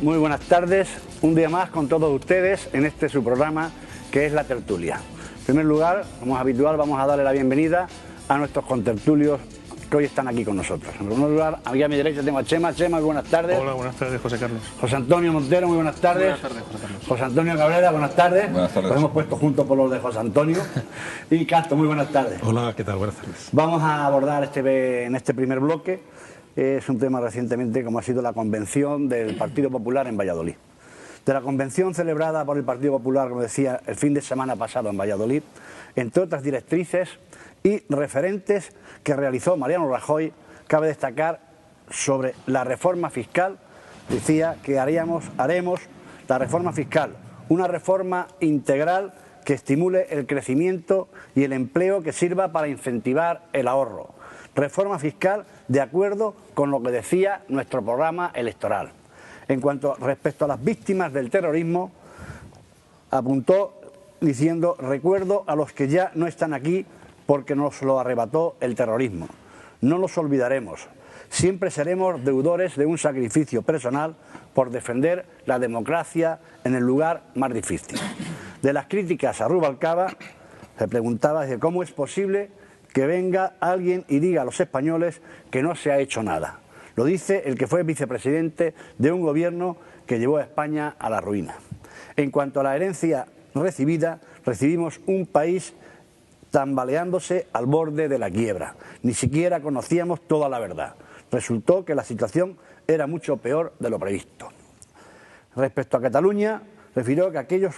Muy buenas tardes, un día más con todos ustedes en este su programa que es La Tertulia. En primer lugar, como es habitual, vamos a darle la bienvenida a nuestros contertulios que hoy están aquí con nosotros. En primer lugar, aquí a mi derecha tengo a Chema. Chema, muy buenas tardes. Hola, buenas tardes, José Carlos. José Antonio Montero, muy buenas tardes. Buenas tardes, José Carlos. José Antonio Cabrera, buenas tardes. Buenas tardes. Nos hemos puesto juntos por los de José Antonio. Y Castro, muy buenas tardes. Hola, ¿qué tal? Buenas tardes. Vamos a abordar en este primer bloque, es un tema recientemente como ha sido la convención del Partido Popular en Valladolid. De la convención celebrada por el Partido Popular, como decía, el fin de semana pasado en Valladolid, entre otras directrices y referentes que realizó Mariano Rajoy, cabe destacar sobre la reforma fiscal. Decía que haremos la reforma fiscal, una reforma integral que estimule el crecimiento y el empleo, que sirva para incentivar el ahorro. Reforma fiscal de acuerdo con lo que decía nuestro programa electoral. En cuanto respecto a las víctimas del terrorismo, apuntó diciendo: recuerdo a los que ya no están aquí porque nos lo arrebató el terrorismo. No los olvidaremos. Siempre seremos deudores de un sacrificio personal por defender la democracia en el lugar más difícil. De las críticas a Rubalcaba, se preguntaba cómo es posible que venga alguien y diga a los españoles que no se ha hecho nada. Lo dice el que fue vicepresidente de un gobierno que llevó a España a la ruina. En cuanto a la herencia recibida, recibimos un país tambaleándose al borde de la quiebra. Ni siquiera conocíamos toda la verdad. Resultó que la situación era mucho peor de lo previsto. Respecto a Cataluña, refirió que aquellos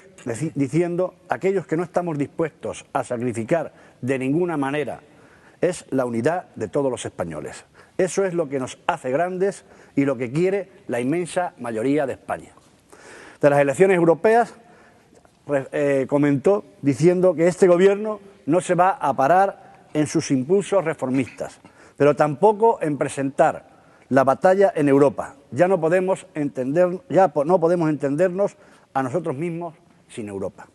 que no estamos dispuestos a sacrificar de ninguna manera es la unidad de todos los españoles. Eso es lo que nos hace grandes y lo que quiere la inmensa mayoría de España. De las elecciones europeas, comentó diciendo que este gobierno no se va a parar en sus impulsos reformistas, pero tampoco en presentar la batalla en Europa. Ya no podemos entendernos a nosotros mismos sin Europa.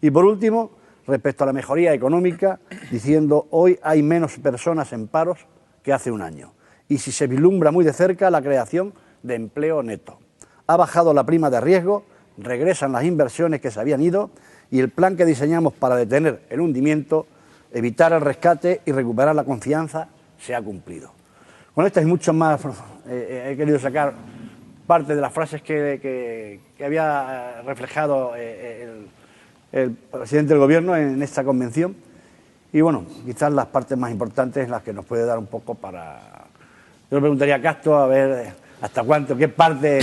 Y por último, respecto a la mejoría económica, diciendo: hoy hay menos personas en paros que hace un año, y si se vislumbra muy de cerca la creación de empleo neto. Ha bajado la prima de riesgo, regresan las inversiones que se habían ido, y el plan que diseñamos para detener el hundimiento, evitar el rescate y recuperar la confianza se ha cumplido. Con estas y muchas más he querido sacar parte de las frases que había reflejado el presidente del gobierno en esta convención, y bueno, quizás las partes más importantes, las que nos puede dar un poco para... Yo le preguntaría a Castro a ver hasta cuánto, qué parte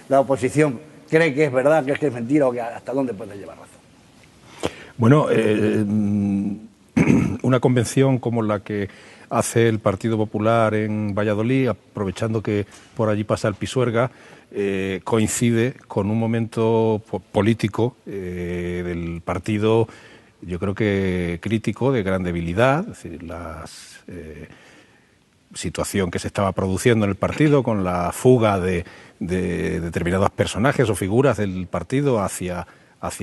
la oposición cree que es verdad, que es mentira, o que hasta dónde puede llevar razón. Bueno, una convención como la que hace el Partido Popular en Valladolid, aprovechando que por allí pasa el Pisuerga, coincide con un momento político del partido, yo creo que crítico, de gran debilidad. Es decir, la situación que se estaba produciendo en el partido con la fuga de determinados personajes o figuras del partido hacia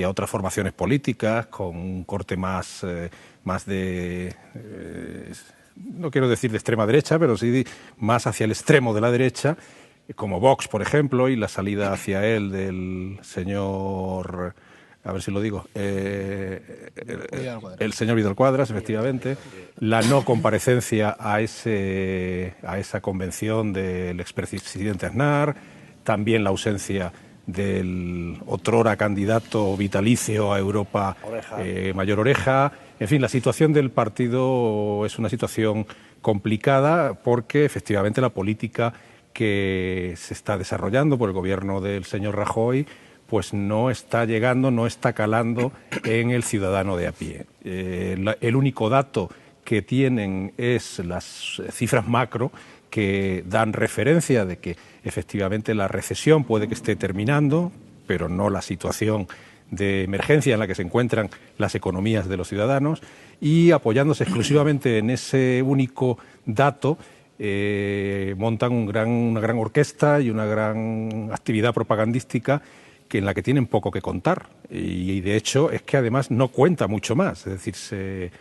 otras formaciones políticas, con un corte más de... no quiero decir de extrema derecha, pero sí más hacia el extremo de la derecha, como Vox, por ejemplo, y la salida hacia él del señor, a ver si lo digo, el señor Vidal Quadras, efectivamente, la no comparecencia a esa convención del expresidente Aznar, también la ausencia del otrora candidato vitalicio a Europa, Mayor Oreja. En fin, la situación del partido es una situación complicada porque efectivamente la política que se está desarrollando por el gobierno del señor Rajoy pues no está llegando, no está calando en el ciudadano de a pie. El único dato que tienen es las cifras macro que dan referencia de que efectivamente la recesión puede que esté terminando, pero no la situación de emergencia en la que se encuentran las economías de los ciudadanos, y apoyándose exclusivamente en ese único dato, montan una gran orquesta y una gran actividad propagandística en la que tienen poco que contar, y de hecho es que además no cuenta mucho más. Es decir, se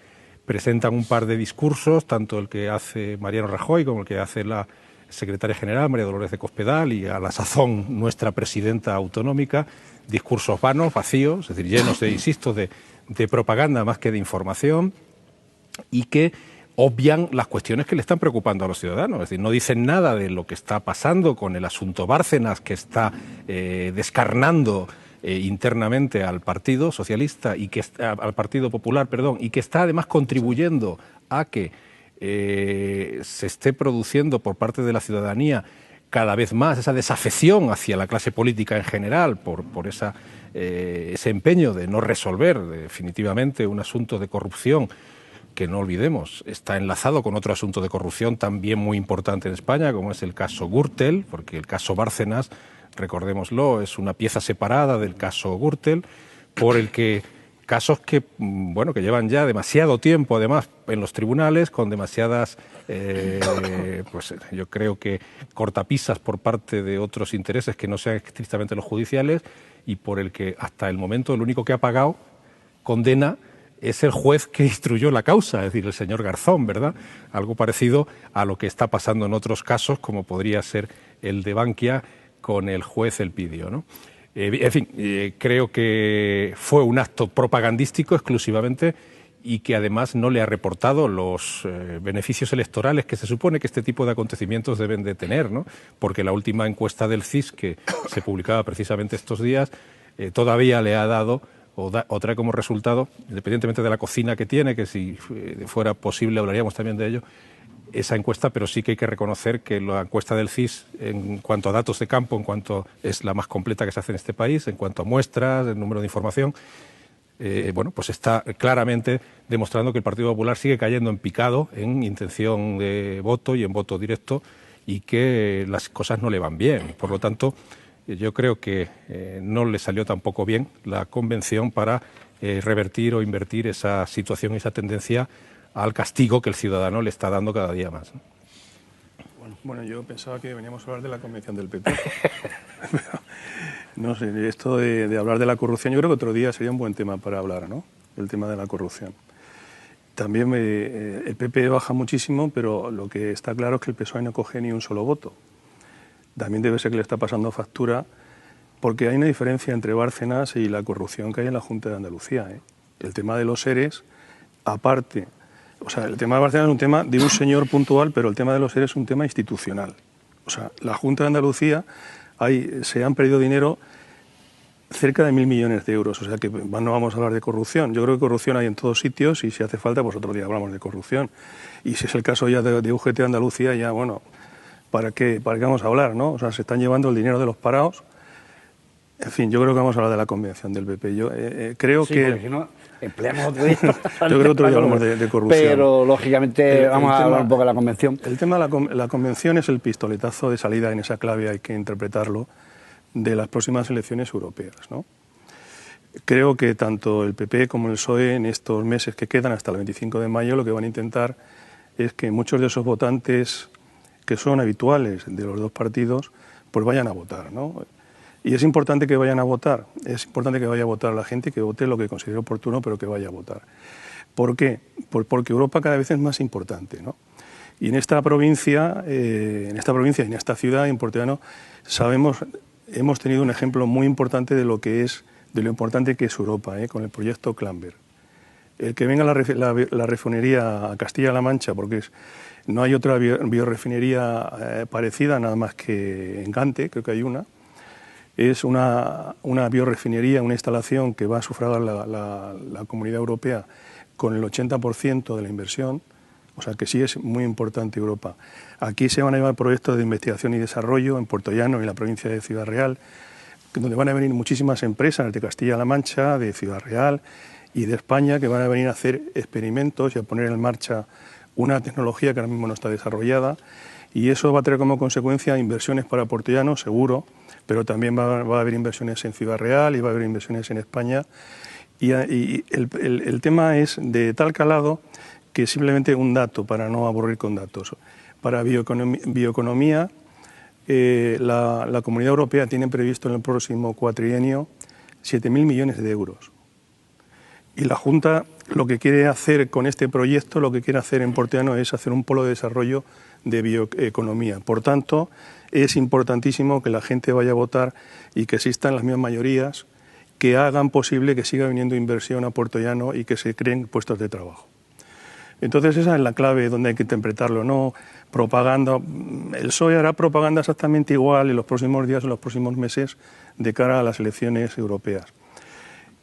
presentan un par de discursos, tanto el que hace Mariano Rajoy como el que hace la secretaria general, María Dolores de Cospedal, y a la sazón nuestra presidenta autonómica, discursos vanos, vacíos, es decir, llenos de, insisto, de propaganda más que de información, y que obvian las cuestiones que le están preocupando a los ciudadanos. Es decir, no dicen nada de lo que está pasando con el asunto Bárcenas, que está descarnando internamente al Partido Socialista y que al Partido Popular, perdón, y que está además contribuyendo a que se esté produciendo por parte de la ciudadanía cada vez más esa desafección hacia la clase política en general por ese empeño de no resolver definitivamente un asunto de corrupción que, no olvidemos, está enlazado con otro asunto de corrupción también muy importante en España, como es el caso Gürtel, porque el caso Bárcenas, recordémoslo, es una pieza separada del caso Gürtel, por el que casos que, bueno, que llevan ya demasiado tiempo, además, en los tribunales, con demasiadas, pues yo creo que cortapisas por parte de otros intereses que no sean estrictamente los judiciales, y por el que hasta el momento el único que ha pagado condena es el juez que instruyó la causa, es decir, el señor Garzón, ¿verdad? Algo parecido a lo que está pasando en otros casos, como podría ser el de Bankia con el juez Elpidio, ¿no? En fin, creo que fue un acto propagandístico exclusivamente y que además no le ha reportado los beneficios electorales que se supone que este tipo de acontecimientos deben de tener, ¿no? Porque la última encuesta del CIS, que se publicaba precisamente estos días, todavía le ha dado o trae como resultado, independientemente de la cocina que tiene, que si fuera posible hablaríamos también de ello, esa encuesta, pero sí que hay que reconocer que la encuesta del CIS, en cuanto a datos de campo, en cuanto es la más completa que se hace en este país, en cuanto a muestras, el número de información, bueno, pues está claramente demostrando que el Partido Popular sigue cayendo en picado en intención de voto y en voto directo, y que las cosas no le van bien. Por lo tanto, yo creo que no le salió tampoco bien la convención para revertir o invertir esa situación y esa tendencia al castigo que el ciudadano le está dando cada día más. Bueno, yo pensaba que veníamos a hablar de la convención del PP. No sé, esto de hablar de la corrupción, yo creo que otro día sería un buen tema para hablar, ¿no? El tema de la corrupción. También el PP baja muchísimo, pero lo que está claro es que el PSOE no coge ni un solo voto. También debe ser que le está pasando factura, porque hay una diferencia entre Bárcenas y la corrupción que hay en la Junta de Andalucía, ¿eh? El tema de los ERES, aparte, o sea, el tema de Bárcenas es un tema de un señor puntual, pero el tema de los ERES es un tema institucional. O sea, la Junta de Andalucía, se han perdido dinero cerca de 1.000 millones de euros, o sea que no vamos a hablar de corrupción. Yo creo que corrupción hay en todos sitios, y si hace falta, pues otro día hablamos de corrupción. Y si es el caso ya de UGT Andalucía, ya, bueno, ¿para qué vamos a hablar, no? O sea, se están llevando el dinero de los parados. En fin, yo creo que vamos a hablar de la convención del PP. Yo creo sí, que... porque si no, empleamos otro día. Yo creo que otro día hablamos de corrupción. Pero, lógicamente, vamos a hablar un poco de la convención. El tema de la convención es el pistoletazo de salida, en esa clave hay que interpretarlo, de las próximas elecciones europeas, ¿no? Creo que tanto el PP como el PSOE, en estos meses que quedan hasta el 25 de mayo, lo que van a intentar es que muchos de esos votantes que son habituales de los dos partidos, pues vayan a votar, ¿no? Y es importante que vayan a votar, es importante que vaya a votar la gente, que vote lo que considere oportuno, pero que vaya a votar. ¿Por qué? Pues porque Europa cada vez es más importante, ¿no? Y en esta provincia y en esta ciudad, en Portollano, hemos tenido un ejemplo muy importante de lo importante que es Europa, con el proyecto Clamber. El que venga la refinería a Castilla-La Mancha, porque no hay otra biorefinería parecida, nada más que en Gante, creo que hay una. Es una biorefinería, una instalación que va a sufragar la Comunidad Europea con el 80% de la inversión, o sea que sí es muy importante Europa. Aquí se van a llevar proyectos de investigación y desarrollo en Puertollano, en la provincia de Ciudad Real, donde van a venir muchísimas empresas de Castilla-La Mancha, de Ciudad Real y de España, que van a venir a hacer experimentos y a poner en marcha una tecnología que ahora mismo no está desarrollada, y eso va a tener como consecuencia inversiones para Puertollano, seguro, pero también va a haber inversiones en Ciudad Real y va a haber inversiones en España. Y el tema es de tal calado que simplemente un dato, para no aburrir con datos. Para bioeconomía, la Comunidad Europea tiene previsto en el próximo cuatrienio 7.000 millones de euros. Y la Junta lo que quiere hacer con este proyecto, lo que quiere hacer en Portollano es hacer un polo de desarrollo de bioeconomía. Por tanto, es importantísimo que la gente vaya a votar y que existan las mismas mayorías que hagan posible que siga viniendo inversión a Portollano y que se creen puestos de trabajo. Entonces esa es la clave donde hay que interpretarlo, no propaganda. El PSOE hará propaganda exactamente igual en los próximos días, en los próximos meses, de cara a las elecciones europeas.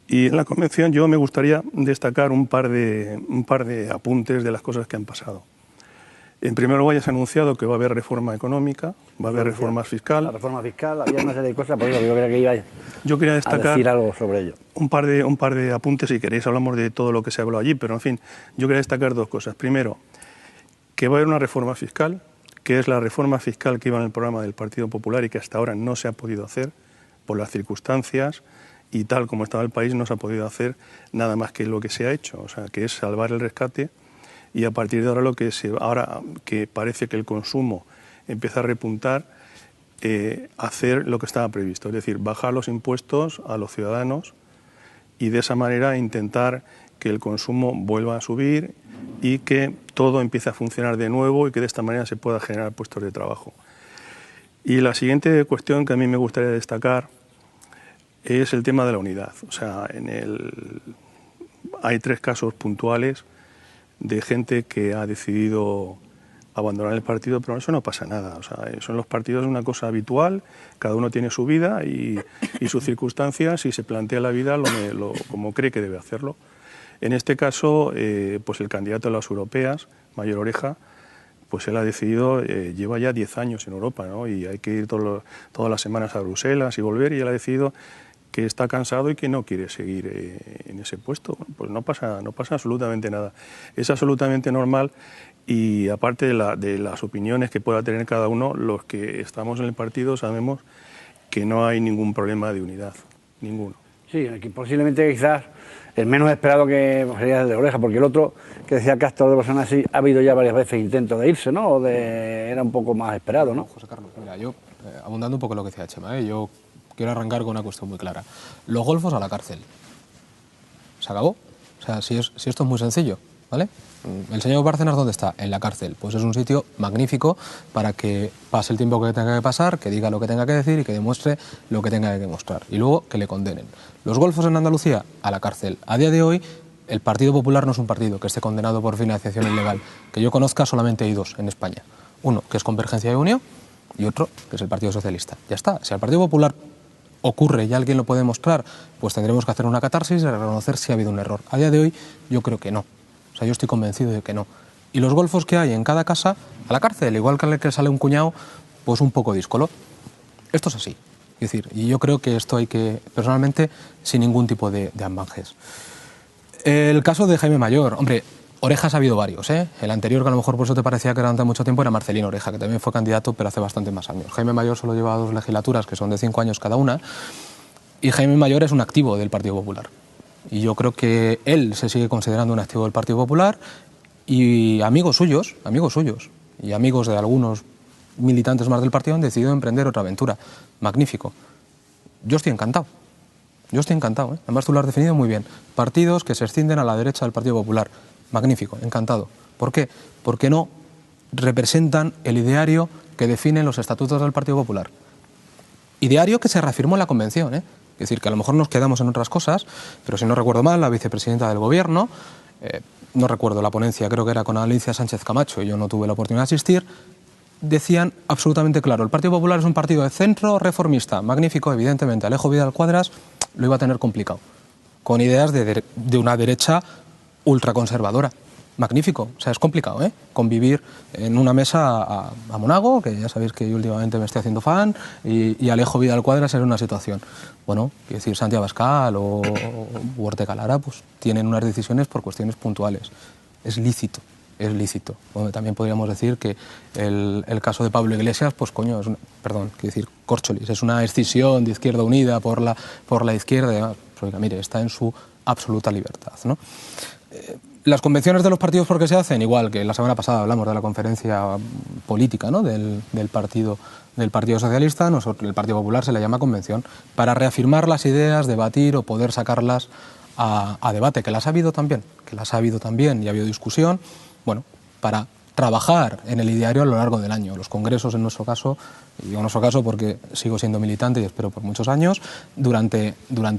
Y en la convención yo me gustaría destacar un par de apuntes de las cosas que han pasado. En primer lugar, ya se ha anunciado que va a haber reforma económica, va a haber reforma fiscal. La reforma fiscal, había una serie de cosas, por eso yo creo que iba yo quería destacar a decir algo sobre ello. Un par de apuntes, si queréis hablamos de todo lo que se habló allí, pero en fin, yo quería destacar dos cosas. Primero, que va a haber una reforma fiscal, que es la reforma fiscal que iba en el programa del Partido Popular y que hasta ahora no se ha podido hacer por las circunstancias y tal como estaba el país, no se ha podido hacer nada más que lo que se ha hecho, o sea, que es salvar el rescate. Y a partir de ahora, ahora que parece que el consumo empieza a repuntar, hacer lo que estaba previsto, es decir, bajar los impuestos a los ciudadanos y de esa manera intentar que el consumo vuelva a subir y que todo empiece a funcionar de nuevo y que de esta manera se pueda generar puestos de trabajo. Y la siguiente cuestión que a mí me gustaría destacar es el tema de la unidad. O sea, hay 3 casos puntuales de gente que ha decidido abandonar el partido, pero eso no pasa nada. O sea, eso en los partidos es una cosa habitual, cada uno tiene su vida y sus circunstancias y se plantea la vida como cree que debe hacerlo. En este caso, pues el candidato a las europeas, Mayor Oreja, pues él ha decidido, lleva ya 10 años en Europa, ¿no? Y hay que ir todas las semanas a Bruselas y volver, y él ha decidido que está cansado y que no quiere seguir en ese puesto. Pues no pasa absolutamente nada. Es absolutamente normal y aparte de las opiniones que pueda tener cada uno, los que estamos en el partido sabemos que no hay ningún problema de unidad, ninguno. Sí, posiblemente quizás el menos esperado que sería el de Oreja, porque el otro que decía Castro de personas así, ha habido ya varias veces intentos de irse, ¿no? Era un poco más esperado, ¿no? José Carlos, mira, yo, abundando un poco en lo que decía Chema, yo quiero arrancar con una cuestión muy clara. Los golfos a la cárcel. ¿Se acabó? O sea, si esto es muy sencillo, ¿vale? ¿El señor Bárcenas dónde está? En la cárcel. Pues es un sitio magnífico para que pase el tiempo que tenga que pasar, que diga lo que tenga que decir y que demuestre lo que tenga que demostrar. Y luego que le condenen. Los golfos en Andalucía, a la cárcel. A día de hoy, el Partido Popular no es un partido que esté condenado por financiación ilegal. Que yo conozca, solamente hay 2 en España. Uno, que es Convergencia y Unión, y otro, que es el Partido Socialista. Ya está. Si al Partido Popular ocurre y alguien lo puede mostrar, pues tendremos que hacer una catarsis y reconocer si ha habido un error. A día de hoy, yo creo que no. O sea, yo estoy convencido de que no. Y los golfos que hay en cada casa, a la cárcel, igual que al que sale un cuñado, pues un poco díscolo. Esto es así. Es decir, y yo creo que esto hay que, personalmente, sin ningún tipo de ambajes. El caso de Jaime Mayor, hombre, Orejas ha habido varios, ¿eh? El anterior, que a lo mejor por eso te parecía que era durante mucho tiempo, era Marcelino Oreja, que también fue candidato, pero hace bastante más años. Jaime Mayor solo lleva 2 legislaturas, que son de 5 años cada una, y Jaime Mayor es un activo del Partido Popular. Y yo creo que él se sigue considerando un activo del Partido Popular y amigos suyos, y amigos de algunos militantes más del partido han decidido emprender otra aventura. Magnífico. Yo estoy encantado. ¿eh? Además tú lo has definido muy bien. Partidos que se extienden a la derecha del Partido Popular. Magnífico, encantado. ¿Por qué? Porque no representan el ideario que definen los estatutos del Partido Popular. Ideario que se reafirmó en la convención, ¿eh? Es decir, que a lo mejor nos quedamos en otras cosas, pero si no recuerdo mal, la vicepresidenta del Gobierno, no recuerdo la ponencia, creo que era con Alicia Sánchez Camacho, y yo no tuve la oportunidad de asistir, decían absolutamente claro, el Partido Popular es un partido de centro reformista, magnífico, evidentemente, Alejo Vidal Cuadras lo iba a tener complicado, con ideas de una derecha ultraconservadora. Magnífico, o sea, es complicado, ¿eh? Convivir en una mesa a Monago, que ya sabéis que yo últimamente me estoy haciendo fan, y Alejo Vidal Cuadras era una situación. Bueno, quiero decir, Santiago Abascal o Ortega Lara, pues tienen unas decisiones por cuestiones puntuales. Es lícito. Bueno, también podríamos decir que el caso de Pablo Iglesias, pues coño, Córcholis, es una escisión de Izquierda Unida por la izquierda, y demás. Pues, oiga, mire, está en su absoluta libertad, ¿no? Las convenciones de los partidos, ¿por qué se hacen? Igual que la semana pasada hablamos de la conferencia política, ¿no? del Partido Socialista, el Partido Popular se le llama convención, para reafirmar las ideas, debatir o poder sacarlas a debate, que las ha habido también, y ha habido discusión, bueno, para trabajar en el ideario a lo largo del año. Los congresos, en nuestro caso, y digo en nuestro caso porque sigo siendo militante y espero por muchos años, durante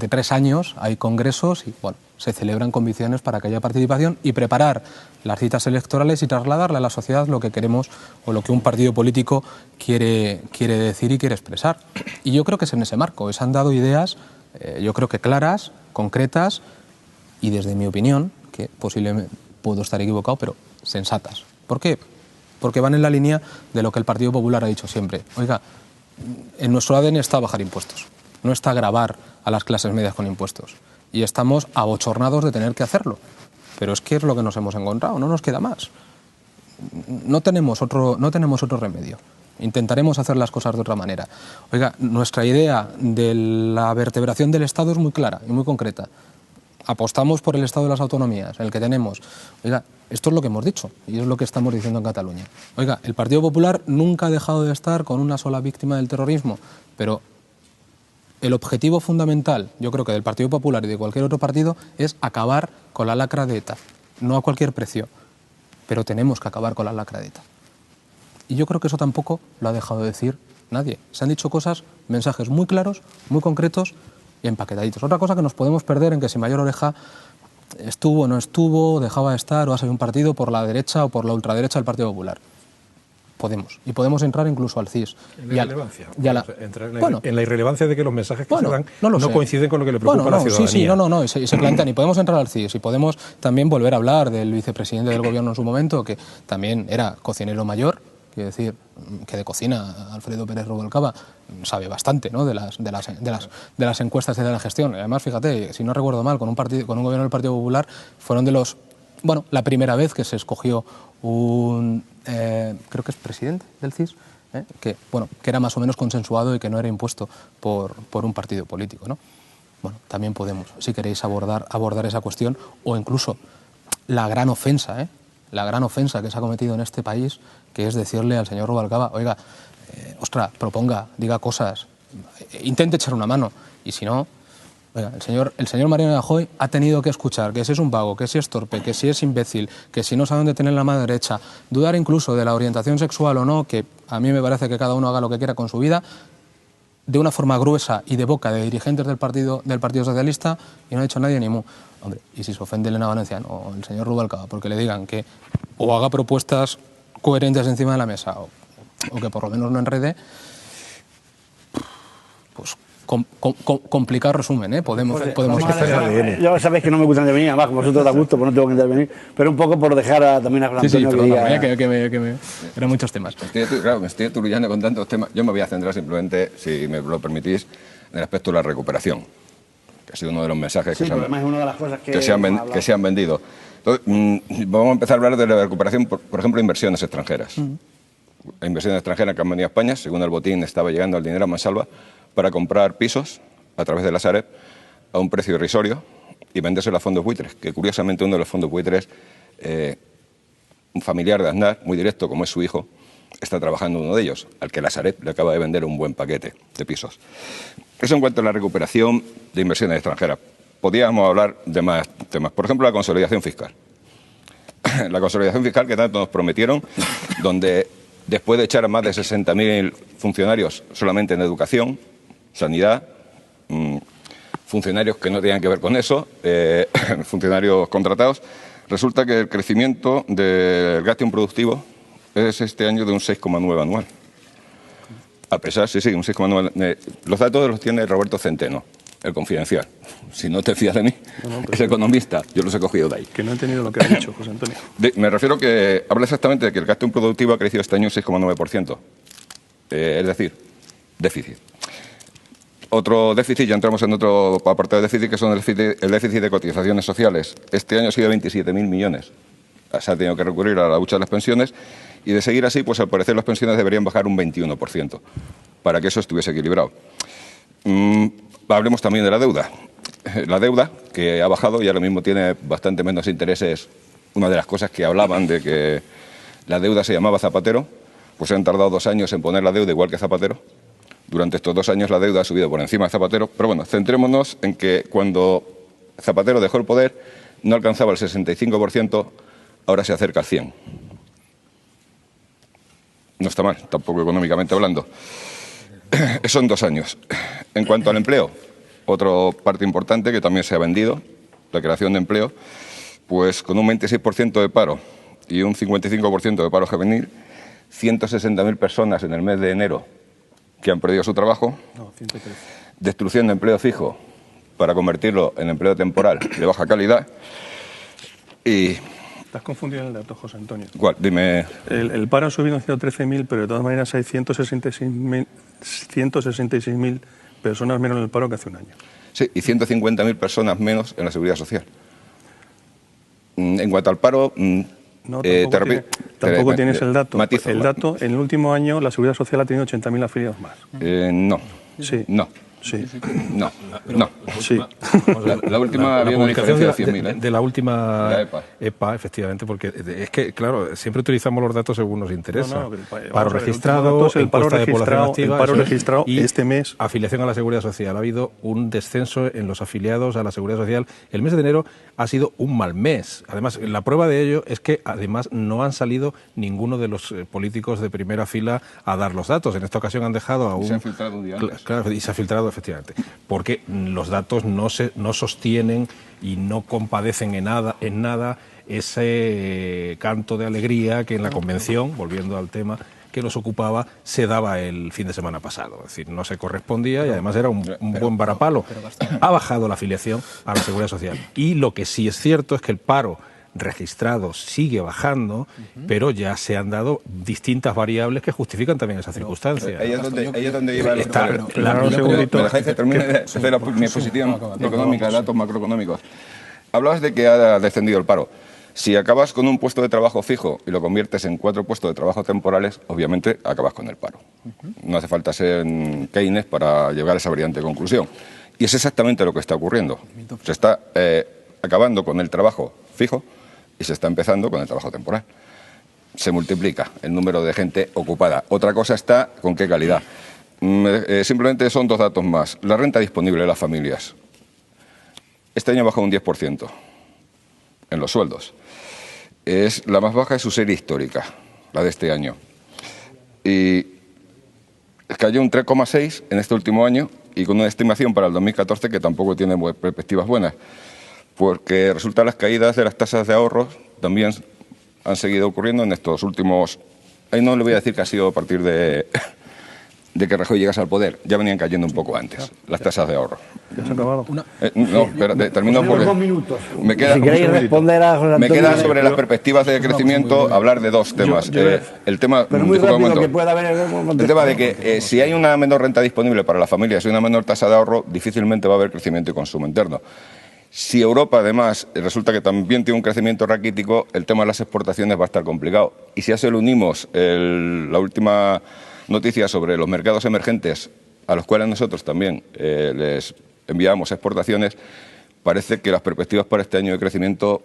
3 años hay congresos y bueno, se celebran convicciones para que haya participación y preparar las citas electorales y trasladarle a la sociedad lo que queremos o lo que un partido político quiere decir y quiere expresar. Y yo creo que es en ese marco, se han dado ideas, yo creo que claras, concretas y desde mi opinión, que posiblemente puedo estar equivocado, pero sensatas. ¿Por qué? Porque van en la línea de lo que el Partido Popular ha dicho siempre. Oiga, en nuestro ADN está bajar impuestos, no está gravar a las clases medias con impuestos. Y estamos abochornados de tener que hacerlo. Pero es que es lo que nos hemos encontrado, no nos queda más. No tenemos otro remedio. Intentaremos hacer las cosas de otra manera. Oiga, nuestra idea de la vertebración del Estado es muy clara y muy concreta. Apostamos por el Estado de las autonomías, el que tenemos. Oiga, esto es lo que hemos dicho y es lo que estamos diciendo en Cataluña. Oiga, el Partido Popular nunca ha dejado de estar con una sola víctima del terrorismo, pero el objetivo fundamental, yo creo que del Partido Popular y de cualquier otro partido, es acabar con la lacra de ETA. No a cualquier precio, pero tenemos que acabar con la lacra de ETA. Y yo creo que eso tampoco lo ha dejado de decir nadie. Se han dicho cosas, mensajes muy claros, muy concretos y empaquetaditos. Otra cosa que nos podemos perder en que si Mayor Oreja estuvo o no estuvo, dejaba de estar o ha salido un partido por la derecha o por la ultraderecha del Partido Popular. Podemos. Y podemos entrar incluso al CIS. En la irrelevancia. Bueno, en la irrelevancia de que los mensajes que se dan no coinciden con lo que le preocupa a la ciudadanía. Sí, y se plantean. Y podemos entrar al CIS. Y podemos también volver a hablar del vicepresidente del gobierno en su momento, que también era cocinero mayor. Quiero decir, que de cocina Alfredo Pérez Rubalcaba sabe bastante, ¿no?, de las encuestas y de la gestión. Además, fíjate, si no recuerdo mal, con un gobierno del Partido Popular fueron la primera vez que se escogió un creo que es presidente del CIS, que era más o menos consensuado y que no era impuesto por un partido político, ¿no? Bueno, también podemos, si queréis, abordar esa cuestión, o incluso la gran ofensa que se ha cometido en este país, que es decirle al señor Rubalcaba, oiga, proponga, diga cosas, intente echar una mano, y si no, oiga, el señor Mariano Rajoy ha tenido que escuchar que si es un vago, que si es torpe, que si es imbécil, que si no sabe dónde tener la mano derecha, dudar incluso de la orientación sexual o no, que a mí me parece que cada uno haga lo que quiera con su vida, de una forma gruesa y de boca de dirigentes del Partido Socialista, y no ha dicho nadie ni mu. Hombre, y si se ofende Elena Valenciano o el señor Rubalcaba porque le digan que o haga propuestas coherentes encima de la mesa o que por lo menos no enrede, pues complicado resumen, podemos hacer. Yo sabéis que no me gusta intervenir, además como vosotros da gusto, pues no tengo que intervenir, pero un poco por dejar también a Juan Antonio que eran muchos temas. Me estoy aturullando con tantos temas. Yo me voy a centrar simplemente, si me lo permitís, en el aspecto de la recuperación, que ha sido uno de los mensajes que se han vendido. Entonces, vamos a empezar a hablar de la recuperación, por ejemplo, de inversiones extranjeras. Hay inversiones extranjeras que han venido a España, según el botín estaba llegando el dinero a mansalva, para comprar pisos a través de la Sareb a un precio irrisorio y vendérselo a fondos buitres, que curiosamente uno de los fondos buitres, un familiar de Aznar, muy directo como es su hijo, está trabajando en uno de ellos, al que la Sareb le acaba de vender un buen paquete de pisos. Eso en cuanto a la recuperación de inversiones extranjeras. Podríamos hablar de más temas. Por ejemplo, la consolidación fiscal. La consolidación fiscal que tanto nos prometieron, donde después de echar a más de 60.000 funcionarios solamente en educación, sanidad, funcionarios que no tenían que ver con eso, funcionarios contratados, resulta que el crecimiento del gasto improductivo es este año de un 6,9 anual. A pesar, un 6,9. Los datos los tiene Roberto Centeno, el Confidencial. Si no te fías de mí, es economista, yo los he cogido de ahí. Que no he entendido lo que ha dicho, José Antonio. Me refiero que habla exactamente de que el gasto improductivo ha crecido este año un 6,9%. Es decir, déficit. Otro déficit, ya entramos en otro apartado de déficit, que son el déficit de cotizaciones sociales. Este año ha sido 27.000 millones. Se ha tenido que recurrir a la hucha de las pensiones y de seguir así, pues al parecer las pensiones deberían bajar un 21% para que eso estuviese equilibrado. Hablemos también de la deuda. La deuda, que ha bajado y ahora mismo tiene bastante menos intereses. Una de las cosas que hablaban de que la deuda se llamaba Zapatero, pues se han tardado 2 años en poner la deuda igual que Zapatero. Durante estos 2 años la deuda ha subido por encima de Zapatero. Pero bueno, centrémonos en que cuando Zapatero dejó el poder, no alcanzaba el 65%, ahora se acerca al 100%. No está mal, tampoco económicamente hablando. Eso en 2 años. En cuanto al empleo, otra parte importante que también se ha vendido, la creación de empleo, pues con un 26% de paro y un 55% de paro juvenil, 160.000 personas en el mes de enero que han perdido su trabajo, destrucción de empleo fijo para convertirlo en empleo temporal de baja calidad y... Estás confundido en el dato, José Antonio. ¿Cuál? Dime. El paro ha subido en 113.000, pero de todas maneras hay 166.000 personas menos en el paro que hace un año. Sí, y 150.000 personas menos en la Seguridad Social. En cuanto al paro... No, tampoco tienes el dato. Matizo, el dato, en el último año, la Seguridad Social ha tenido 80.000 afiliados más. No. Sí. No. Sí. No. Sí. La última había una diferencia de 100.000. De la última La EPA, efectivamente, porque es que, claro, siempre utilizamos los datos según nos interesa. Paro registrado, registrado, encuesta de población activa, el paro registrado y este mes. Afiliación a la Seguridad Social. Ha habido un descenso en los afiliados a la Seguridad Social. El mes de enero ha sido un mal mes. Además, la prueba de ello es que, además, no han salido ninguno de los políticos de primera fila a dar los datos. En esta ocasión han dejado a un... Se han filtrado un día antes. Claro, y se ha filtrado, efectivamente, porque los datos no sostienen y no compadecen en nada ese canto de alegría que en la convención, volviendo al tema que nos ocupaba, se daba el fin de semana pasado. Es decir, no se correspondía y además era un buen varapalo. Ha bajado la afiliación a la Seguridad Social. Y lo que sí es cierto es que el paro registrado sigue bajando, pero ya se han dado distintas variables que justifican también esa circunstancia. Ahí es donde iba el un segundito. ¿Me dejáis que termine de hacer mi exposición económica, datos macroeconómicos? Hablabas de que ha descendido el paro. Si acabas con un puesto de trabajo fijo y lo conviertes en 4 puestos de trabajo temporales, obviamente acabas con el paro. No hace falta ser Keynes para llegar a esa brillante conclusión. Y es exactamente lo que está ocurriendo. Se está acabando con el trabajo fijo y se está empezando con el trabajo temporal. Se multiplica el número de gente ocupada. Otra cosa está con qué calidad. Simplemente son 2 datos más. La renta disponible de las familias. Este año ha bajado un 10% en los sueldos. Es la más baja de su serie histórica, la de este año. Y cayó un 3,6 en este último año y con una estimación para el 2014 que tampoco tiene perspectivas buenas. Porque resulta que las caídas de las tasas de ahorros también han seguido ocurriendo en estos últimos... Ahí no le voy a decir que ha sido a partir de que Rajoy llegase al poder. Ya venían cayendo un poco antes, las tasas de ahorro. ¿Ya se ha acabado? No, espérate, termino porque... 2 minutos. Me queda, si queréis responder a José Antonio... Me queda sobre las perspectivas de crecimiento hablar de 2 temas. El tema... Pero muy rápido que pueda haber... El tema de que si hay una menor renta disponible para las familias y una menor tasa de ahorro, difícilmente va a haber crecimiento y consumo interno. Si Europa, además, resulta que también tiene un crecimiento raquítico, el tema de las exportaciones va a estar complicado. Y si a eso le unimos la última noticia sobre los mercados emergentes, a los cuales nosotros también les enviamos exportaciones, parece que las perspectivas para este año de crecimiento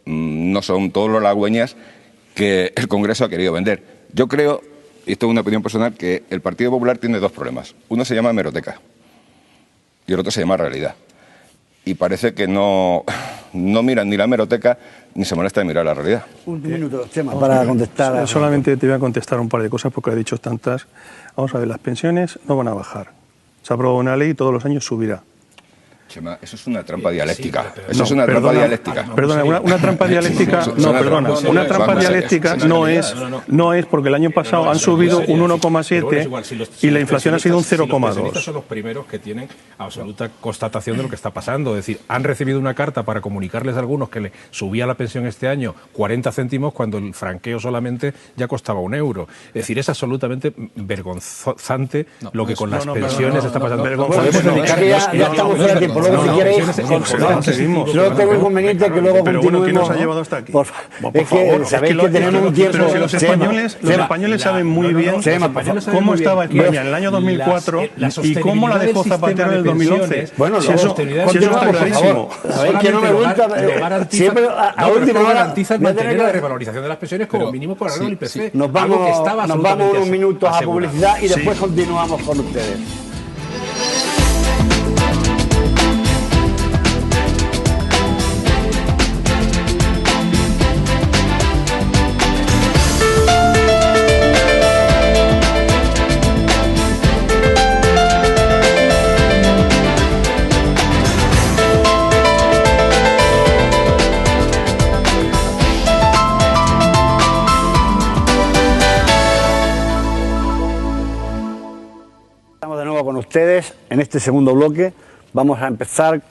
no son todo lo halagüeñas que el Congreso ha querido vender. Yo creo, y esto es una opinión personal, que el Partido Popular tiene 2 problemas. Uno se llama hemeroteca y el otro se llama realidad. Y parece que no miran ni la hemeroteca ni se molesta de mirar la realidad. Un minuto, Chema, para contestar. Solamente te voy a contestar un par de cosas porque lo he dicho tantas. Vamos a ver, las pensiones no van a bajar. Se ha aprobado una ley y todos los años subirá. Chema, eso es una trampa dialéctica. Eso es una trampa dialéctica. Perdona, una trampa dialéctica. No, perdona. Una trampa dialéctica no es porque el año pasado han subido un 1,7 y la inflación ha sido un 0,2. Estos son los primeros que tienen absoluta constatación de lo que está pasando. Es decir, han recibido una carta para comunicarles a algunos que le subía la pensión este año 40 céntimos cuando el franqueo solamente ya costaba €1. Es decir, es absolutamente vergonzante lo que con las pensiones está pasando. Ya estamos fuera de tiempo. Luego, si queréis, no tengo inconveniente que luego pero continuemos. Bueno, ¿quién nos ha llevado hasta aquí? Por favor, sabéis que tenemos un tiempo. Pero si los españoles saben muy bien cómo estaba España en el año 2004 y cómo la dejó Zapatero en el 2011. Bueno, si eso está clarísimo. Sabéis que no me gusta. Siempre a última hora garantiza mantener la revalorización de las pensiones como mínimo por el IPC. Nos vamos unos minutos a publicidad y después continuamos con ustedes. ustedes en este segundo bloque. Vamos a empezar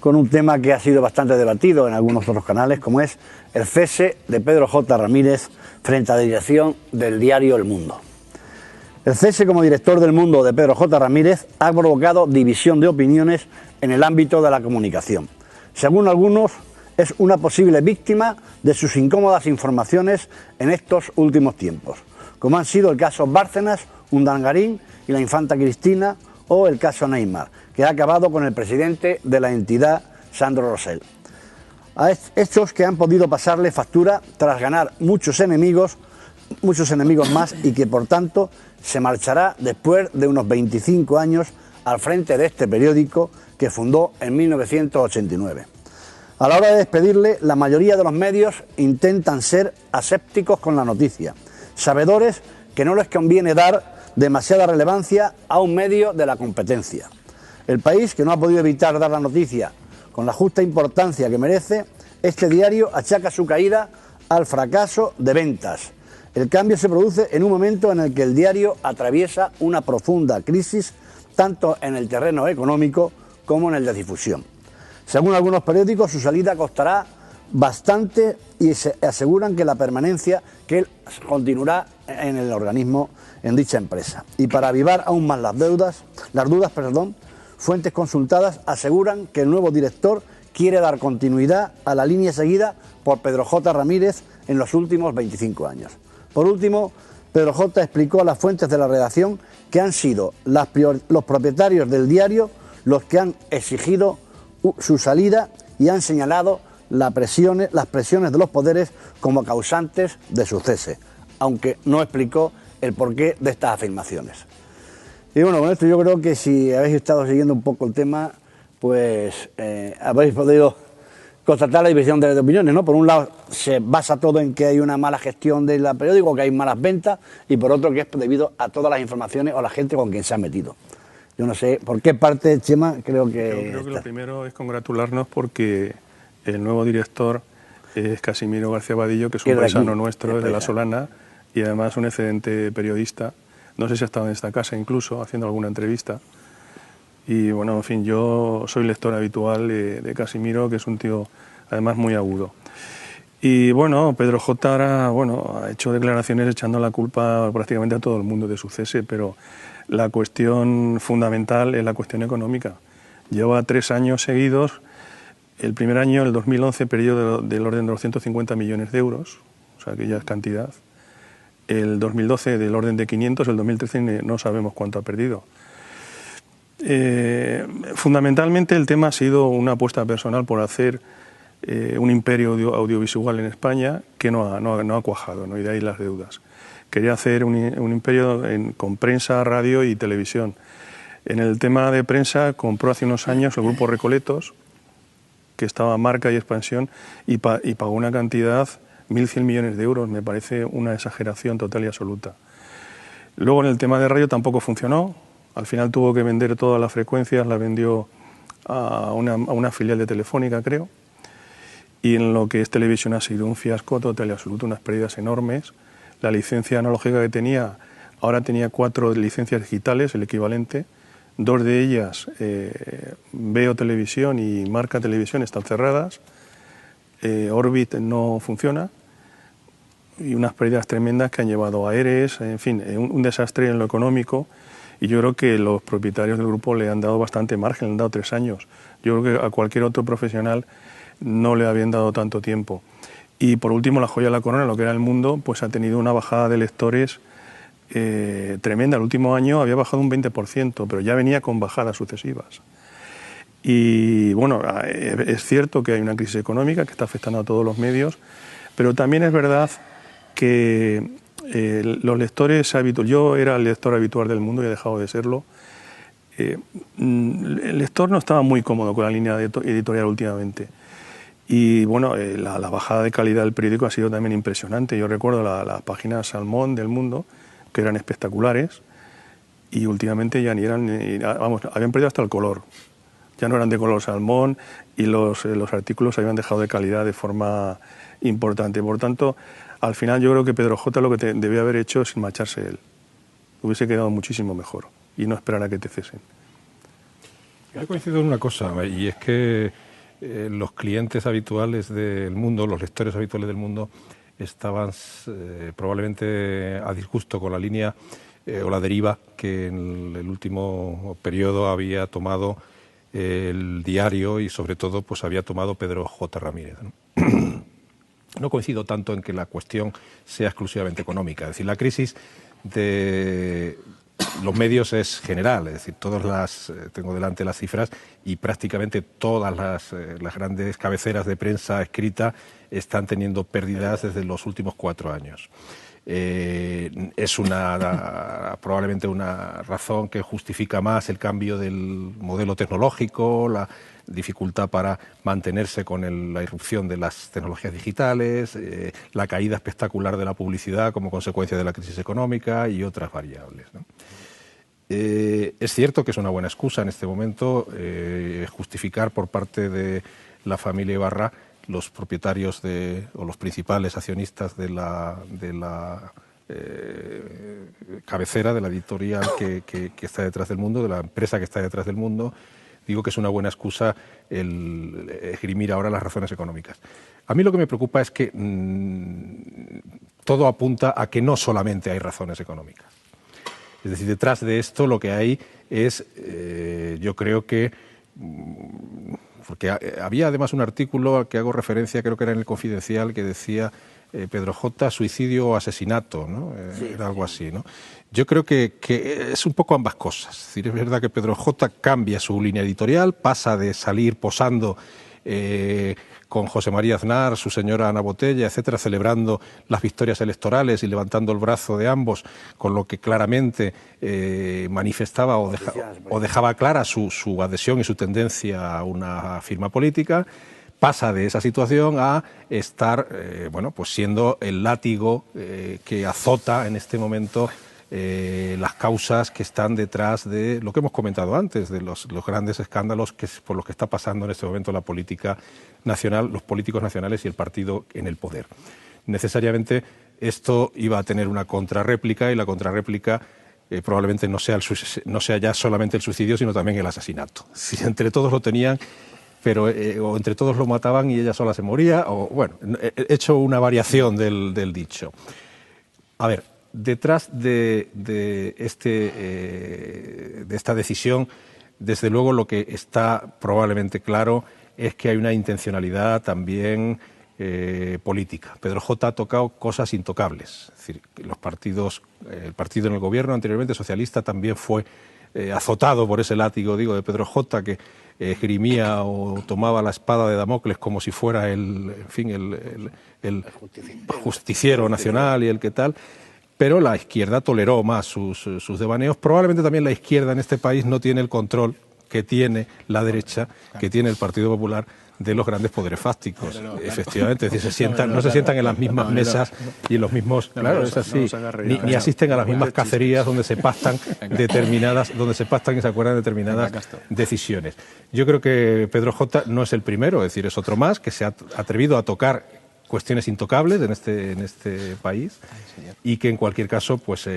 con un tema que ha sido bastante debatido en algunos otros canales, como es el cese de Pedro J. Ramírez frente a la dirección del diario El Mundo. El cese como director del Mundo de Pedro J. Ramírez ha provocado división de opiniones en el ámbito de la comunicación. Según algunos, es una posible víctima de sus incómodas informaciones en estos últimos tiempos, como han sido el caso Bárcenas, Urdangarín y la infanta Cristina, o el caso Neymar, que ha acabado con el presidente de la entidad, Sandro Rosell. A hechos que han podido pasarle factura tras ganar muchos enemigos más, y que por tanto se marchará después de unos 25 años al frente de este periódico que fundó en 1989. A la hora de despedirle, la mayoría de los medios intentan ser asépticos con la noticia, sabedores que no les conviene dar demasiada relevancia a un medio de la competencia. El País, que no ha podido evitar dar la noticia con la justa importancia que merece, este diario achaca su caída al fracaso de ventas. El cambio se produce en un momento en el que el diario atraviesa una profunda crisis, tanto en el terreno económico como en el de difusión. Según algunos periódicos, su salida costará bastante y se aseguran que la permanencia, que él continuará en el organismo, en dicha empresa. Y para avivar aún más las dudas, fuentes consultadas aseguran que el nuevo director quiere dar continuidad a la línea seguida por Pedro J. Ramírez en los últimos 25 años. Por último, Pedro J. explicó a las fuentes de la redacción que han sido los propietarios del diario los que han exigido su salida y han señalado las presiones de los poderes como causantes de su cese, aunque no explicó el porqué de estas afirmaciones. Y bueno, con esto yo creo que si habéis estado siguiendo un poco el tema, pues habéis podido constatar la división de opiniones, ¿no? Por un lado se basa todo en que hay una mala gestión del periódico, que hay malas ventas, y por otro que es debido a todas las informaciones o la gente con quien se ha metido. Yo no sé por qué parte, Chema, creo que lo primero es congratularnos porque el nuevo director es Casimiro García Vadillo, que es un paisano nuestro, de La Solana, y además un excelente periodista. No sé si ha estado en esta casa incluso, haciendo alguna entrevista. Y bueno, en fin, yo soy lector habitual de Casimiro, que es un tío además muy agudo. Y bueno, Pedro J. ahora, ha hecho declaraciones echando la culpa prácticamente a todo el mundo de su cese, pero la cuestión fundamental es la cuestión económica. Lleva 3 años seguidos. El primer año, el 2011, perdió del orden de los 150 millones de euros, o sea que ya es cantidad. El 2012 del orden de 500, el 2013 no sabemos cuánto ha perdido. Fundamentalmente el tema ha sido una apuesta personal por hacer un imperio audiovisual en España que no ha cuajado, ¿no? Y de ahí las deudas. Quería hacer un imperio con prensa, radio y televisión. En el tema de prensa compró hace unos años el grupo Recoletos, que estaba Marca y Expansión, y pagó una cantidad, 1.100 millones de euros, me parece una exageración total y absoluta. Luego en el tema de radio tampoco funcionó, al final tuvo que vender todas las frecuencias, la vendió a una filial de Telefónica, creo, y en lo que es televisión ha sido un fiasco total y absoluto, unas pérdidas enormes. La licencia analógica que tenía, ahora tenía 4 licencias digitales, el equivalente, 2 de ellas, Veo Televisión y Marca Televisión, están cerradas, Orbit no funciona, y unas pérdidas tremendas que han llevado a ERES, en fin, un desastre en lo económico, y yo creo que los propietarios del grupo le han dado bastante margen, le han dado 3 años. Yo creo que a cualquier otro profesional no le habían dado tanto tiempo. Y por último, la joya de la corona, lo que era El Mundo, pues ha tenido una bajada de lectores tremenda. El último año había bajado un 20%, pero ya venía con bajadas sucesivas. Y bueno, es cierto que hay una crisis económica que está afectando a todos los medios, pero también es verdad que los lectores habituales, yo era el lector habitual del Mundo y he dejado de serlo, el lector no estaba muy cómodo con la línea editorial últimamente. Y bueno, la bajada de calidad del periódico ha sido también impresionante. Yo recuerdo las páginas Salmón del Mundo, que eran espectaculares, y últimamente ya ni eran, habían perdido hasta el color. Ya no eran de color salmón y los artículos habían dejado de calidad de forma importante. Por tanto, al final yo creo que Pedro J. lo que debía haber hecho es marcharse él. Hubiese quedado muchísimo mejor. y no esperar a que te cesen. Yo coincido en una cosa, y es que los clientes habituales del mundo, los lectores habituales del mundo, estaban probablemente a disgusto con la línea o la deriva que en el último periodo había tomado el diario y sobre todo pues había tomado Pedro J. Ramírez, ¿no? No coincido tanto en que la cuestión sea exclusivamente económica, es decir, la crisis de los medios es general, es decir, tengo delante las cifras y prácticamente todas las grandes cabeceras de prensa escrita están teniendo pérdidas desde los últimos 4 años. Es probablemente una razón que justifica más el cambio del modelo tecnológico, la dificultad para mantenerse con la irrupción de las tecnologías digitales, la caída espectacular de la publicidad como consecuencia de la crisis económica y otras variables, ¿no? Es cierto que es una buena excusa en este momento justificar por parte de la familia Ibarra, los propietarios o los principales accionistas de la cabecera, de la editorial que está detrás del Mundo, de la empresa que está detrás del Mundo. Digo que es una buena excusa el esgrimir ahora las razones económicas. A mí lo que me preocupa es que todo apunta a que no solamente hay razones económicas. Es decir, detrás de esto lo que hay es, yo creo que, porque había además un artículo al que hago referencia, creo que era en el Confidencial, que decía Pedro J. suicidio o asesinato, ¿no? Sí, era algo así, ¿no? Yo creo que es un poco ambas cosas. Es decir, es verdad que Pedro J. cambia su línea editorial, pasa de salir posando con José María Aznar, su señora Ana Botella, etcétera, celebrando las victorias electorales y levantando el brazo de ambos, con lo que claramente manifestaba o dejaba clara su adhesión y su tendencia a una firma política. Pasa de esa situación a estar, pues siendo el látigo que azota en este momento las causas que están detrás de lo que hemos comentado antes, de los grandes escándalos por los que está pasando en este momento la política nacional, los políticos nacionales y el partido en el poder. Necesariamente esto iba a tener una contrarréplica y la contrarréplica probablemente no sea ya solamente el suicidio, sino también el asesinato. Si entre todos lo tenían, pero o entre todos lo mataban y ella sola se moría, o bueno, he hecho una variación del dicho. A ver, detrás de esta decisión, desde luego lo que está probablemente claro es que hay una intencionalidad también política. Pedro J. ha tocado cosas intocables. Es decir, el partido en el gobierno anteriormente socialista también fue azotado por ese látigo, de Pedro J., que esgrimía o tomaba la espada de Damocles como si fuera el justiciero nacional y el que tal. Pero la izquierda toleró más sus devaneos. Probablemente también la izquierda en este país no tiene el control que tiene la derecha, que tiene el Partido Popular, de los grandes poderes fácticos. Efectivamente, es decir, no se sientan en las mismas mesas y en los mismos... Claro, es así. Ni asisten a las mismas cacerías donde se pactan y se acuerdan determinadas decisiones. Yo creo que Pedro J. no es el primero, es decir, es otro más que se ha atrevido a tocar cuestiones intocables en este país y que en cualquier caso, pues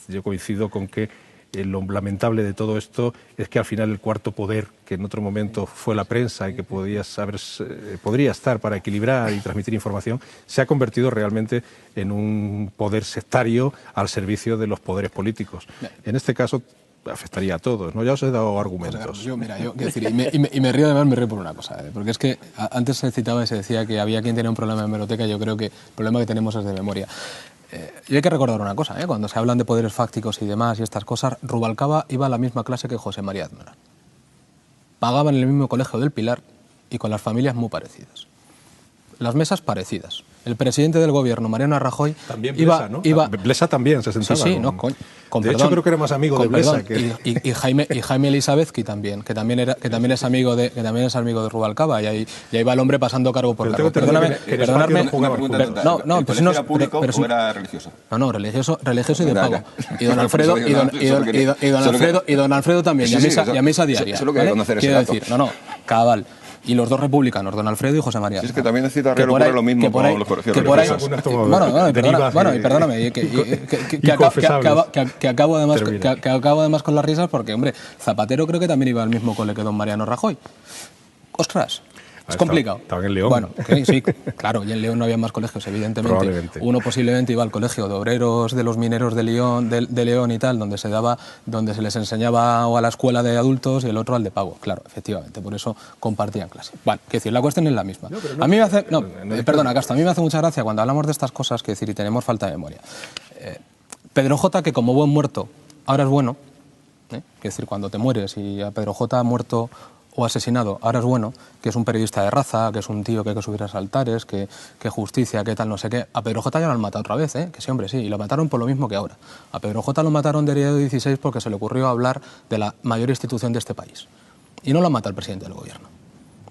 yo coincido con que lo lamentable de todo esto es que al final el cuarto poder, que en otro momento fue la prensa y que podría estar para equilibrar y transmitir información, se ha convertido realmente en un poder sectario al servicio de los poderes políticos. En este caso afectaría a todos, ¿no? Ya os he dado argumentos. Yo quiero decir, y me río, además me río por una cosa, porque es que antes se citaba y se decía que había quien tenía un problema de hemeroteca. Yo creo que el problema que tenemos es de memoria. Y hay que recordar una cosa, cuando se hablan de poderes fácticos y demás y estas cosas, Rubalcaba iba a la misma clase que José María Aznar. Pagaban en el mismo colegio del Pilar y con las familias muy parecidas. Las mesas parecidas. El presidente del gobierno, Mariano Rajoy, también Blesa, ¿no? Blesa también se sentaba. Sí, de hecho, creo que era más amigo de Blesa. Y Jaime Elizabezki también, que también es amigo de Rubalcaba, y ahí va el hombre pasando cargo por cargo. Perdóname. ¿El colegio era público o era religioso? No, religioso y de pago. Y don Alfredo también, y a misa diaria. Solo quería conocer ese Quiero dato. decir, cabal. y los dos republicanos, don Alfredo y José María. Si es que también necesita ocurre lo mismo con los colegios religiosos. Perdóname, que acabo además con las risas porque, hombre, Zapatero creo que también iba al mismo cole que don Mariano Rajoy. ¡Ostras! Es complicado. Estaba en León. Bueno, sí, claro, y en León no había más colegios, evidentemente. Uno posiblemente iba al colegio de obreros de los mineros de León y tal, donde se les enseñaba, o a la escuela de adultos, y el otro al de pago. Claro, efectivamente, por eso compartían clase. Bueno, quiero decir, la cuestión es la misma. A mí me hace... perdona, Castro, a mí me hace mucha gracia cuando hablamos de estas cosas, quiero decir, y tenemos falta de memoria. Pedro J, que como buen muerto, ahora es bueno, quiero decir, cuando te mueres y a Pedro J muerto o asesinado, ahora es bueno, que es un periodista de raza, que es un tío que hay que subir a los altares, que justicia, que tal, no sé qué. A Pedro J ya lo han matado otra vez, que sí, hombre, sí, y lo mataron por lo mismo que ahora. A Pedro J lo mataron de Diario 16 porque se le ocurrió hablar de la mayor institución de este país. Y no lo mata el presidente del gobierno.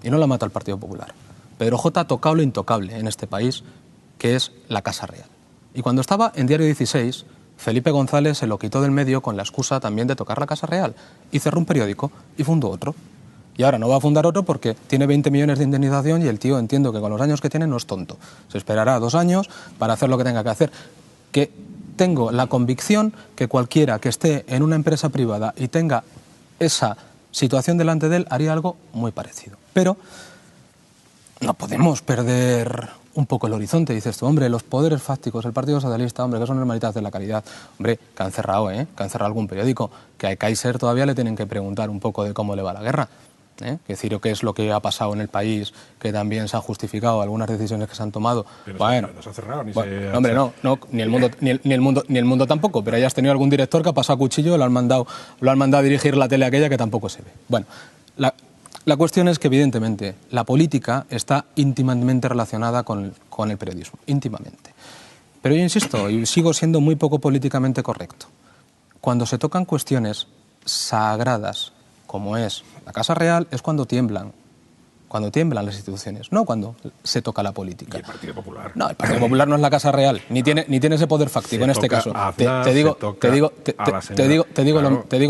Y no lo mata el Partido Popular. Pedro J ha tocado lo intocable en este país, que es la Casa Real. Y cuando estaba en Diario 16, Felipe González se lo quitó del medio con la excusa también de tocar la Casa Real. Y cerró un periódico y fundó otro. Y ahora no va a fundar otro porque tiene 20 millones de indemnización y el tío, entiendo que con los años que tiene no es tonto. Se esperará 2 años para hacer lo que tenga que hacer. Que tengo la convicción que cualquiera que esté en una empresa privada y tenga esa situación delante de él haría algo muy parecido. Pero no podemos perder un poco el horizonte. Dices tú, hombre, los poderes fácticos, el Partido Socialista, hombre, que son hermanitas de la caridad. Hombre, que han cerrado algún periódico. Que a Kaiser todavía le tienen que preguntar un poco de cómo le va la guerra. Es decir, qué es lo que ha pasado en el país, que también se han justificado algunas decisiones que se han tomado. Pero bueno, no se ha cerrado, hombre, no, ni el mundo tampoco, pero hayas tenido algún director que ha pasado cuchillo, lo han mandado a dirigir la tele aquella que tampoco se ve. Bueno, la cuestión es que evidentemente la política está íntimamente relacionada con el periodismo, íntimamente. Pero yo insisto, y sigo siendo muy poco políticamente correcto, cuando se tocan cuestiones sagradas, como es la Casa Real, es cuando tiemblan las instituciones, no cuando se toca la política. ¿Y el Partido Popular? No, el Partido Popular no es la Casa Real, ni tiene ese poder fáctico en este caso. Te digo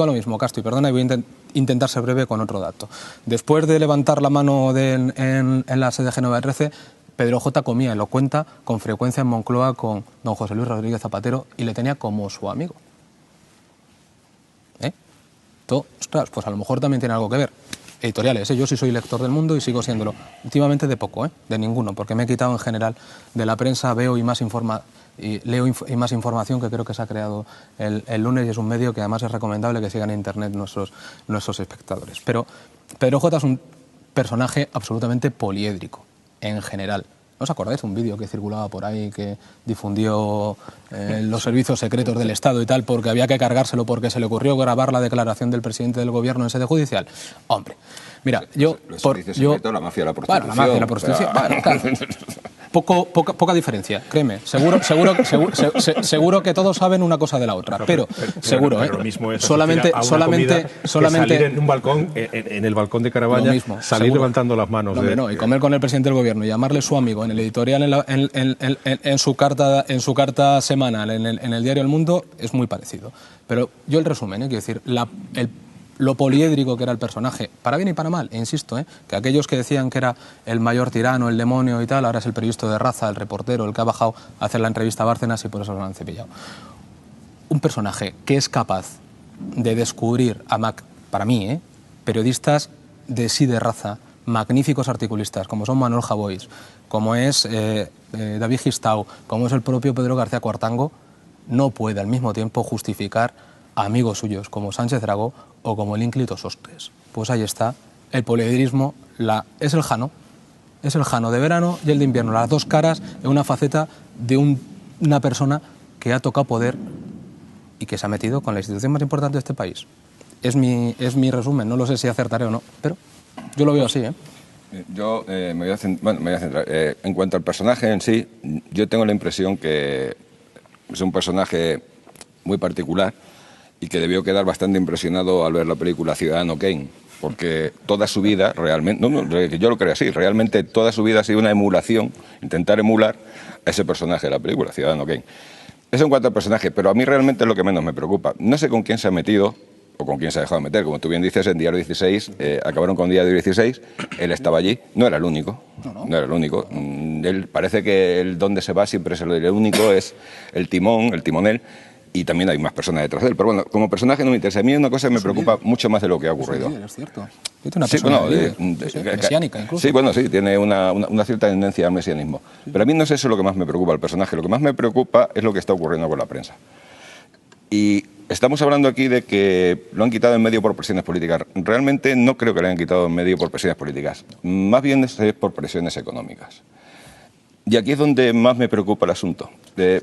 lo mismo, Castro, y perdona, y voy a intentar ser breve con otro dato. Después de levantar la mano en la sede de Génova 13, Pedro J. comía, y lo cuenta, con frecuencia en Moncloa con don José Luis Rodríguez Zapatero y le tenía como su amigo. Ostras, pues a lo mejor también tiene algo que ver. Editoriales, yo sí soy lector del Mundo y sigo siéndolo. Últimamente de poco, de ninguno, porque me he quitado en general de la prensa, leo y más información que creo que se ha creado el lunes, y es un medio que además es recomendable que sigan en internet nuestros espectadores. Pero Pedro J. es un personaje absolutamente poliédrico, en general. ¿No os acordáis de un vídeo que circulaba por ahí que difundió los servicios secretos del Estado y tal porque había que cargárselo porque se le ocurrió grabar la declaración del presidente del gobierno en sede judicial? Hombre, mira, la mafia de la prostitución. Bueno, la mafia de la prostitución. Bueno, claro. Poca diferencia, créeme. Seguro que todos saben una cosa de la otra, pero seguro, pero lo mismo es solamente salir en un balcón, en el balcón de Caravaggio, salir seguro, levantando las manos. No, y comer con el presidente del gobierno y llamarle su amigo en el editorial, en su carta semanal, en el diario El Mundo, es muy parecido. Pero yo el resumen, quiero decir, lo poliédrico que era el personaje, para bien y para mal, insisto, que aquellos que decían que era el mayor tirano, el demonio y tal, ahora es el periodista de raza, el reportero, el que ha bajado a hacer la entrevista a Bárcenas y por eso lo han cepillado. Un personaje que es capaz de descubrir, para mí, periodistas de sí de raza, magníficos articulistas, como son Manuel Javois, como es David Gistau, como es el propio Pedro García Cuartango, no puede al mismo tiempo justificar a amigos suyos como Sánchez Dragó o como el ínclito Sostres. Pues ahí está, el poliedrismo es el Jano de verano y el de invierno, las dos caras en una faceta de una persona que ha tocado poder y que se ha metido con la institución más importante de este país. Es mi resumen, no lo sé si acertaré o no, pero yo lo veo así. Yo me voy a centrar. En cuanto al personaje en sí, yo tengo la impresión que es un personaje muy particular y que debió quedar bastante impresionado al ver la película Ciudadano Kane, porque toda su vida realmente, yo lo creo así, realmente toda su vida ha sido una emulación, intentar emular a ese personaje de la película, Ciudadano Kane. Eso en cuanto al personaje, pero a mí realmente es lo que menos me preocupa. No sé con quién se ha metido, o con quién se ha dejado meter. Como tú bien dices, en Diario 16, acabaron con Diario 16, él estaba allí, no era el único, no era el único. Él parece que el donde se va siempre es el único, es el timón, el timonel, y también hay más personas detrás de él. Pero bueno, como personaje no me interesa. A mí una cosa que me preocupa mucho más de lo que ha ocurrido. Es cierto. Tiene una persona mesiánica incluso. Sí, bueno, sí, tiene una cierta tendencia al mesianismo. Pero a mí no es eso lo que más me preocupa el personaje. Lo que más me preocupa es lo que está ocurriendo con la prensa. Y estamos hablando aquí de que lo han quitado en medio por presiones políticas. Realmente no creo que lo hayan quitado en medio por presiones políticas. Más bien es por presiones económicas. Y aquí es donde más me preocupa el asunto.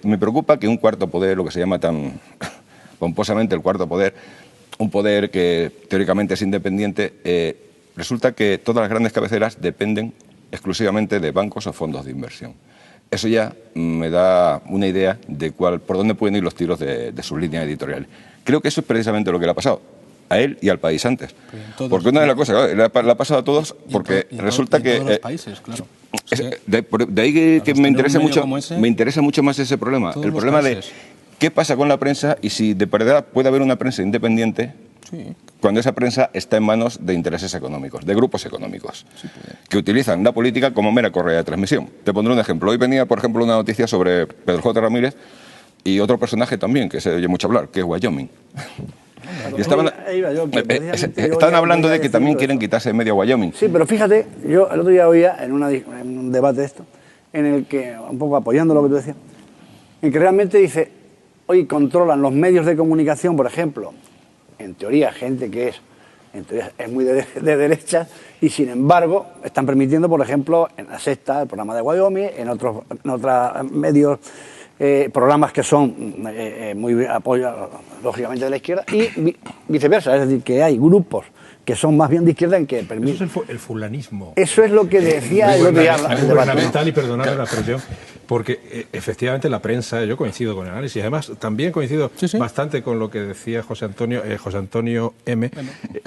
Me preocupa que un cuarto poder, lo que se llama tan pomposamente el cuarto poder, un poder que teóricamente es independiente, resulta que todas las grandes cabeceras dependen exclusivamente de bancos o fondos de inversión. Eso ya me da una idea de por dónde pueden ir los tiros de sus líneas editoriales. Creo que eso es precisamente lo que le ha pasado a él y al país antes. Porque una de las cosas, le ha pasado a todos, porque resulta que... En todos los países, claro. De ahí que me interesa mucho más ese problema. El problema de qué pasa con la prensa y si de verdad puede haber una prensa independiente cuando esa prensa está en manos de intereses económicos, de grupos económicos, que utilizan la política como mera correa de transmisión. Te pondré un ejemplo. Hoy venía, por ejemplo, una noticia sobre Pedro J. Ramírez y otro personaje también, que se oye mucho hablar, que es Wyoming. Y estaban hablando de que también quieren quitarse de medio a Wyoming. Sí, pero fíjate, yo el otro día oía en un debate de esto, en el que, un poco apoyando lo que tú decías, en que realmente dice, hoy controlan los medios de comunicación, por ejemplo, en teoría gente que es muy de derecha, y sin embargo están permitiendo, por ejemplo, en La Sexta, el programa de Wyoming, en otros medios, programas que son muy apoyados, lógicamente, de la izquierda, y viceversa, es decir, que hay grupos que son más bien de izquierda en que permiten... Eso es el fulanismo. Eso es lo que decía el otro día. Gubernamental, y perdonadme la expresión, porque efectivamente la prensa, yo coincido con el análisis, además también coincido bastante con lo que decía José Antonio M,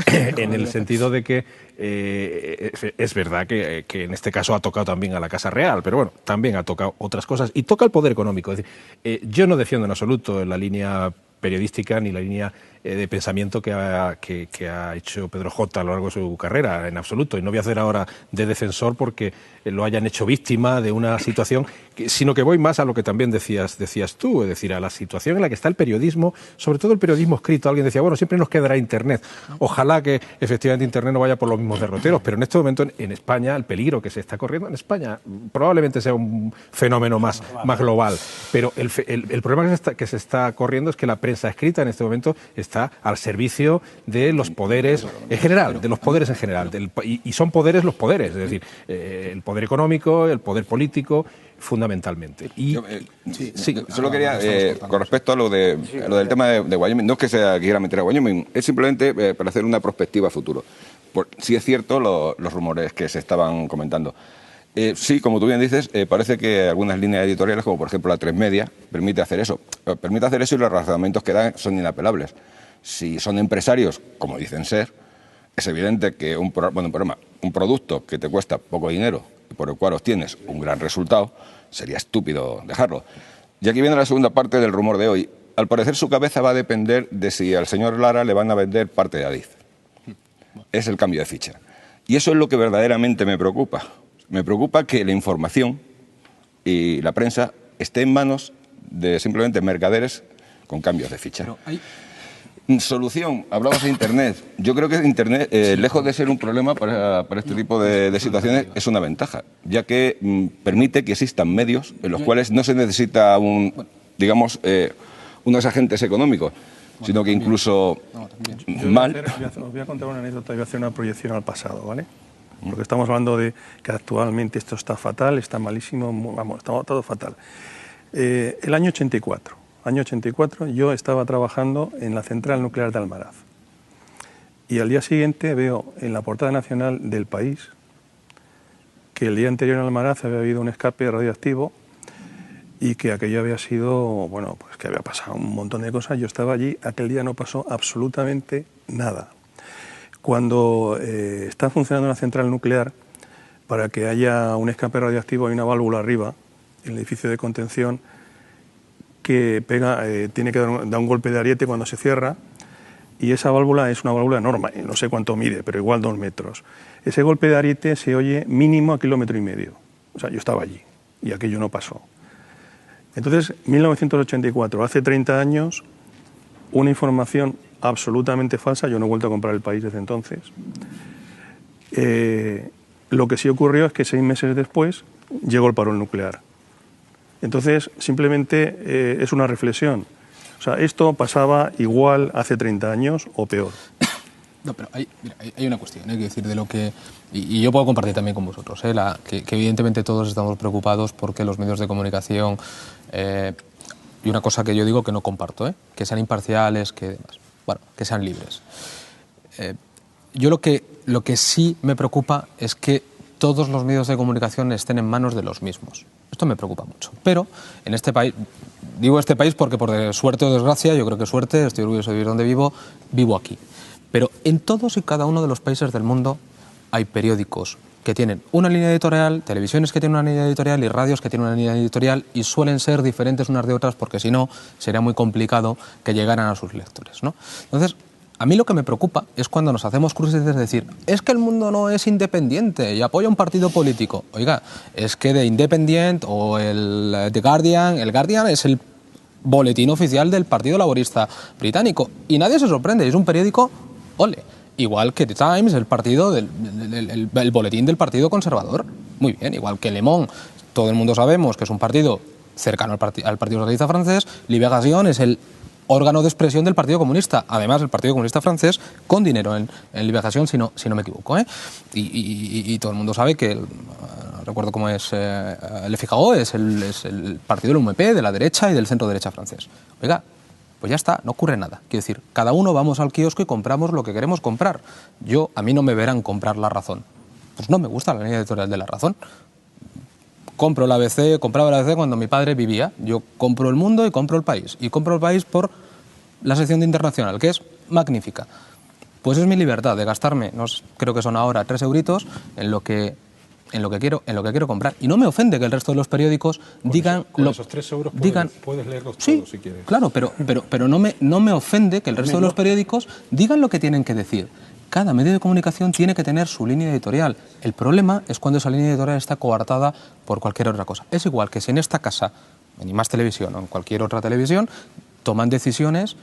en el sentido de que es verdad que en este caso ha tocado también a la Casa Real, pero bueno, también ha tocado otras cosas y toca el poder económico. Es decir, yo no defiendo en absoluto la línea periodística ni la línea de pensamiento que ha hecho Pedro J. a lo largo de su carrera, en absoluto. Y no voy a hacer ahora de defensor porque lo hayan hecho víctima de una situación, sino que voy más a lo que también decías tú, es decir, a la situación en la que está el periodismo, sobre todo el periodismo escrito. Alguien decía, bueno, siempre nos quedará Internet. Ojalá que efectivamente Internet no vaya por los mismos derroteros, pero en este momento en España, el peligro que se está corriendo en España probablemente sea un fenómeno más global. Pero el problema que se está corriendo es que la prensa escrita en este momento está al servicio de los poderes en general, de los poderes en general. Y son poderes los poderes, es decir, el poder económico, el poder político, fundamentalmente. Y solo quería, con respecto a lo del tema de Wyoming, no es que se quiera meter a Wyoming, es simplemente para hacer una perspectiva a futuro. Sí es cierto los rumores que se estaban comentando. Sí, como tú bien dices, parece que algunas líneas editoriales, como por ejemplo la 3 Media, permite hacer eso y los razonamientos que dan son inapelables. Si son empresarios, como dicen ser, es evidente que un producto que te cuesta poco dinero y por el cual obtienes un gran resultado, sería estúpido dejarlo. Y aquí viene la segunda parte del rumor de hoy. Al parecer su cabeza va a depender de si al señor Lara le van a vender parte de Adif. Es el cambio de ficha. Y eso es lo que verdaderamente me preocupa. Me preocupa que la información y la prensa esté en manos de simplemente mercaderes con cambios de ficha. Solución, hablabas de Internet. Yo creo que Internet, lejos de ser un problema para este tipo de situaciones, es una ventaja, ya que permite que existan medios en los cuales no se necesita unos agentes económicos, sino que incluso os voy a contar una anécdota y voy a hacer una proyección al pasado, ¿vale? Porque estamos hablando de que actualmente esto está fatal, está malísimo, está todo fatal. El año 84, yo estaba trabajando en la central nuclear de Almaraz. Y al día siguiente veo en la portada nacional del País que el día anterior en Almaraz había habido un escape radioactivo y que aquello había sido, pues que había pasado un montón de cosas. Yo estaba allí, aquel día no pasó absolutamente nada. Cuando está funcionando una central nuclear, para que haya un escape radioactivo hay una válvula arriba, en el edificio de contención, que tiene que dar un golpe de ariete cuando se cierra, y esa válvula es una válvula enorme, no sé cuánto mide, pero igual 2 metros. Ese golpe de ariete se oye mínimo a 1,5 kilómetros. O sea, yo estaba allí y aquello no pasó. Entonces, 1984, hace 30 años, una información absolutamente falsa, yo no he vuelto a comprar El País desde entonces. Lo que sí ocurrió es que 6 meses después llegó el parón nuclear. Entonces, simplemente es una reflexión. O sea, esto pasaba igual hace 30 años o peor. No, pero hay una cuestión, hay que decir, de lo que... Y yo puedo compartir también con vosotros, que evidentemente todos estamos preocupados porque los medios de comunicación... y una cosa que yo digo que no comparto, que sean imparciales, que sean libres. Yo lo que sí me preocupa es que todos los medios de comunicación estén en manos de los mismos. Esto me preocupa mucho. Pero en este país, digo este país porque por suerte o desgracia, yo creo que suerte, estoy orgulloso de vivir donde vivo aquí. Pero en todos y cada uno de los países del mundo hay periódicos que tienen una línea editorial, televisiones que tienen una línea editorial y radios que tienen una línea editorial y suelen ser diferentes unas de otras porque si no sería muy complicado que llegaran a sus lectores, ¿no? Entonces, a mí lo que me preocupa es cuando nos hacemos cruces de decir es que el mundo no es independiente y apoya un partido político. Oiga, es que The Independent o The Guardian, el Guardian es el boletín oficial del Partido Laborista británico y nadie se sorprende, es un periódico, ole. Igual que The Times, el boletín del Partido Conservador. Muy bien, igual que Le Monde. Todo el mundo sabemos que es un partido cercano al Partido Socialista francés. Libération es el órgano de expresión del Partido Comunista. Además, el Partido Comunista francés con dinero en Libération, si no me equivoco. Y todo el mundo sabe que, recuerdo cómo es, Le Figaro es el partido del UMP, de la derecha y del centro derecha francés. Oiga, pues ya está, no ocurre nada. Quiero decir, cada uno vamos al kiosco y compramos lo que queremos comprar. A mí no me verán comprar La Razón. Pues no me gusta la línea editorial de La Razón. Compraba el ABC cuando mi padre vivía. Yo compro El Mundo y compro El País. Y compro El País por la sección de internacional, que es magnífica. Pues es mi libertad de gastarme, creo que son ahora 3 euritos, en lo que quiero comprar. Y no me ofende que el resto de los periódicos digan... Con esos 3 euros puedes leerlos sí, todos si quieres. Claro, pero no me ofende que el resto de los periódicos digan lo que tienen que decir. Cada medio de comunicación tiene que tener su línea editorial. El problema es cuando esa línea editorial está coartada por cualquier otra cosa. Es igual que si en esta casa, en Más Televisión o en cualquier otra televisión, toman decisiones,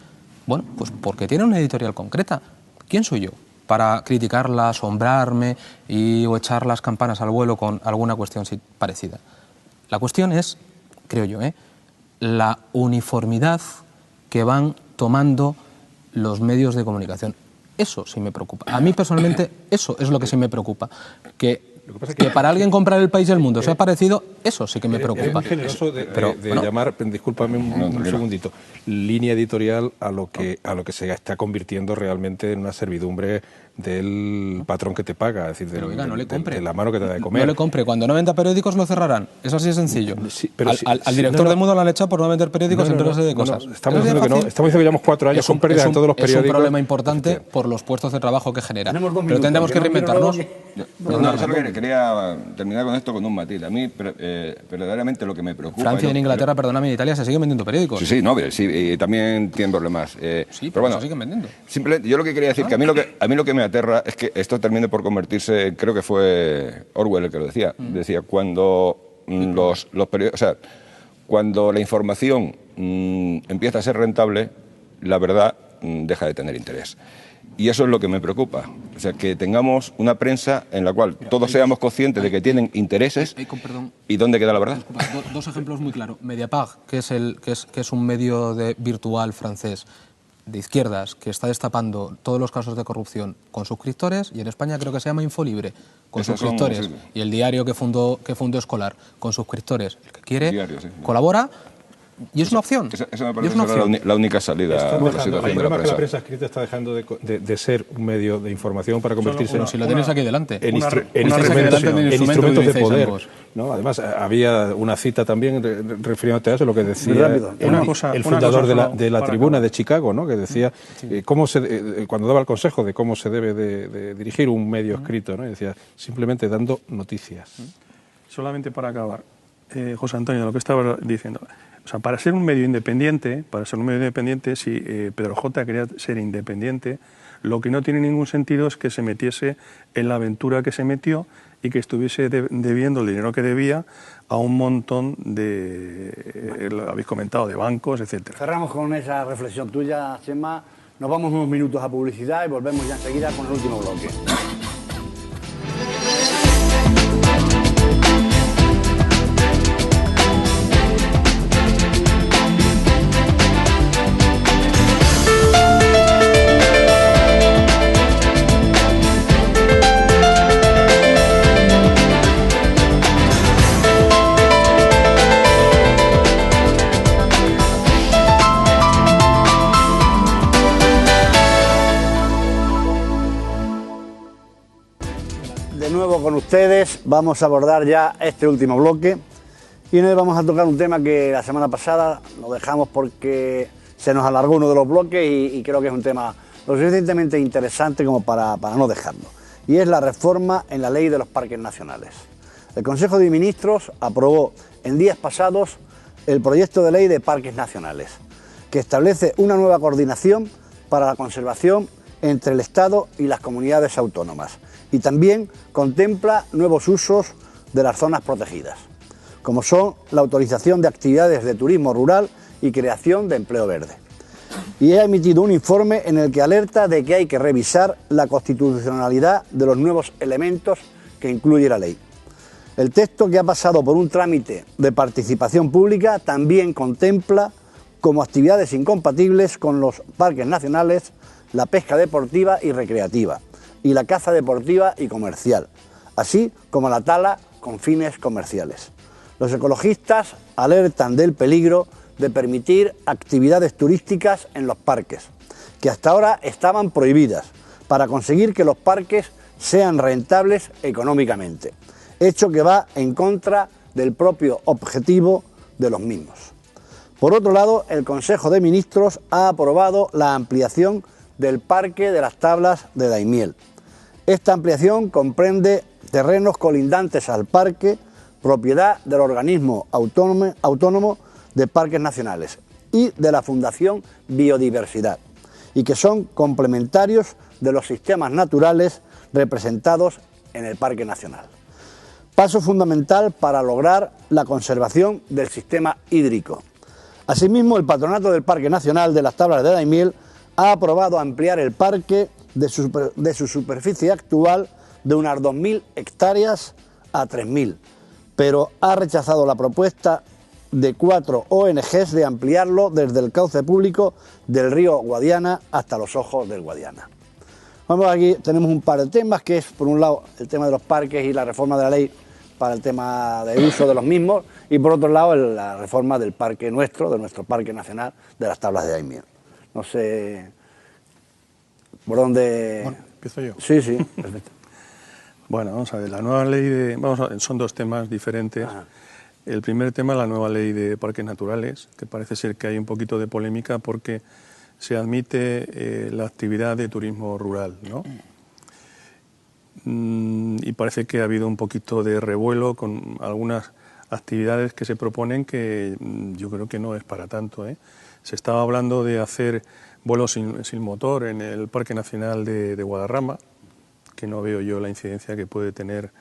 bueno, pues porque tienen una editorial concreta. ¿Quién soy yo para criticarla, asombrarme o echar las campanas al vuelo con alguna cuestión parecida? La cuestión es, creo yo, la uniformidad que van tomando los medios de comunicación. Eso sí me preocupa. A mí personalmente eso es lo que sí me preocupa. Que para alguien comprar El País y El Mundo sea parecido, eso sí que me preocupa. Es muy generoso de llamar, discúlpame un segundito, línea editorial a lo que se está convirtiendo realmente en una servidumbre del patrón que te paga, es decir, pero oiga, no le compre. De la mano que te da de comer. No le compre. Cuando no venda periódicos lo cerrarán. Es así de sencillo. Sí, al director del Mundo lo han echado por no vender periódicos entre una serie de cosas. Estamos diciendo que no. Estamos diciendo que llevamos 4 años con pérdidas en todos los periódicos. Es un problema importante por los puestos de trabajo que genera. Pero tendremos que reinventarnos. Solo quería terminar con esto con un matiz. A mí verdaderamente lo que me preocupa... Francia y en Inglaterra, perdóname, en Italia se siguen vendiendo periódicos. Sí, y también tienen problemas. Sí, pero bueno, se siguen vendiendo. Simplemente, yo lo que quería decir, que a mí lo que me aterra es que esto termine por convertirse, creo que fue Orwell el que lo decía, decía, cuando los periódicos, o sea, cuando la información empieza a ser rentable, la verdad deja de tener interés. Y eso es lo que me preocupa. O sea, que tengamos una prensa en la cual todos seamos conscientes de que tienen intereses y dónde queda la verdad. Disculpa, 2 ejemplos muy claros. Mediapart, que es un medio virtual francés de izquierdas que está destapando todos los casos de corrupción con suscriptores, y en España creo que se llama Infolibre, con suscriptores, y el diario que fundó Escolar, con suscriptores. El que quiere colabora. Y es una opción. Esa me parece la única salida de la situación de la prensa. La prensa escrita está dejando de ser un medio de información para convertirse si lo tienes aquí delante. en instrumentos de poder. ¿No? Además, había una cita también refiriéndote a eso, lo que decía el fundador de la Tribuna de Chicago, ¿no? Que decía cuando daba el consejo de cómo se debe de dirigir un medio escrito, ¿no? Y decía, simplemente dando noticias. Solamente para acabar, José Antonio, lo que estaba diciendo. O sea, para ser un medio independiente, si Pedro J. quería ser independiente, lo que no tiene ningún sentido es que se metiese en la aventura que se metió y que estuviese debiendo el dinero que debía a un montón de, lo habéis comentado, de bancos, etcétera. Cerramos con esa reflexión tuya, Chema. Nos vamos unos minutos a publicidad y volvemos ya enseguida con el último bloque. Con ustedes vamos a abordar ya este último bloque y hoy vamos a tocar un tema que la semana pasada lo dejamos porque se nos alargó uno de los bloques y creo que es un tema lo suficientemente interesante como para no dejarlo, y es la reforma en la ley de los parques nacionales. El Consejo de Ministros aprobó en días pasados el proyecto de ley de parques nacionales, que establece una nueva coordinación para la conservación entre el Estado y las comunidades autónomas, y también contempla nuevos usos de las zonas protegidas, como son la autorización de actividades de turismo rural y creación de empleo verde. Y ha emitido un informe en el que alerta de que hay que revisar la constitucionalidad de los nuevos elementos que incluye la ley. El texto, que ha pasado por un trámite de participación pública, también contempla como actividades incompatibles con los parques nacionales la pesca deportiva y recreativa, y la caza deportiva y comercial, así como la tala con fines comerciales. Los ecologistas alertan del peligro de permitir actividades turísticas en los parques, que hasta ahora estaban prohibidas, para conseguir que los parques sean rentables económicamente, hecho que va en contra del propio objetivo de los mismos. Por otro lado, el Consejo de Ministros ha aprobado la ampliación del Parque de las Tablas de Daimiel. Esta ampliación comprende terrenos colindantes al parque, propiedad del organismo autónomo de parques nacionales y de la Fundación Biodiversidad, y que son complementarios de los sistemas naturales representados en el Parque Nacional. Paso fundamental para lograr la conservación del sistema hídrico. Asimismo, el Patronato del Parque Nacional de las Tablas de Daimiel ha aprobado ampliar el parque de su superficie actual de unas 2.000 hectáreas a 3.000, pero ha rechazado la propuesta de 4 ONGs de ampliarlo desde el cauce público del río Guadiana hasta los ojos del Guadiana. Vamos, aquí tenemos un par de temas, que es por un lado el tema de los parques y la reforma de la ley para el tema de uso de los mismos, y por otro lado la reforma del parque nuestro, de nuestro Parque Nacional de las Tablas de Daimiel. No sé por dónde... Bueno, ¿empiezo yo? Sí, perfecto. Bueno, vamos a ver, la nueva ley son dos temas diferentes. Ajá. El primer tema, la nueva ley de parques naturales, que parece ser que hay un poquito de polémica porque se admite la actividad de turismo rural, ¿no? Y parece que ha habido un poquito de revuelo con algunas actividades que se proponen que yo creo que no es para tanto, ¿eh? Se estaba hablando de hacer vuelos sin motor en el Parque Nacional de Guadarrama, que no veo yo la incidencia que puede tener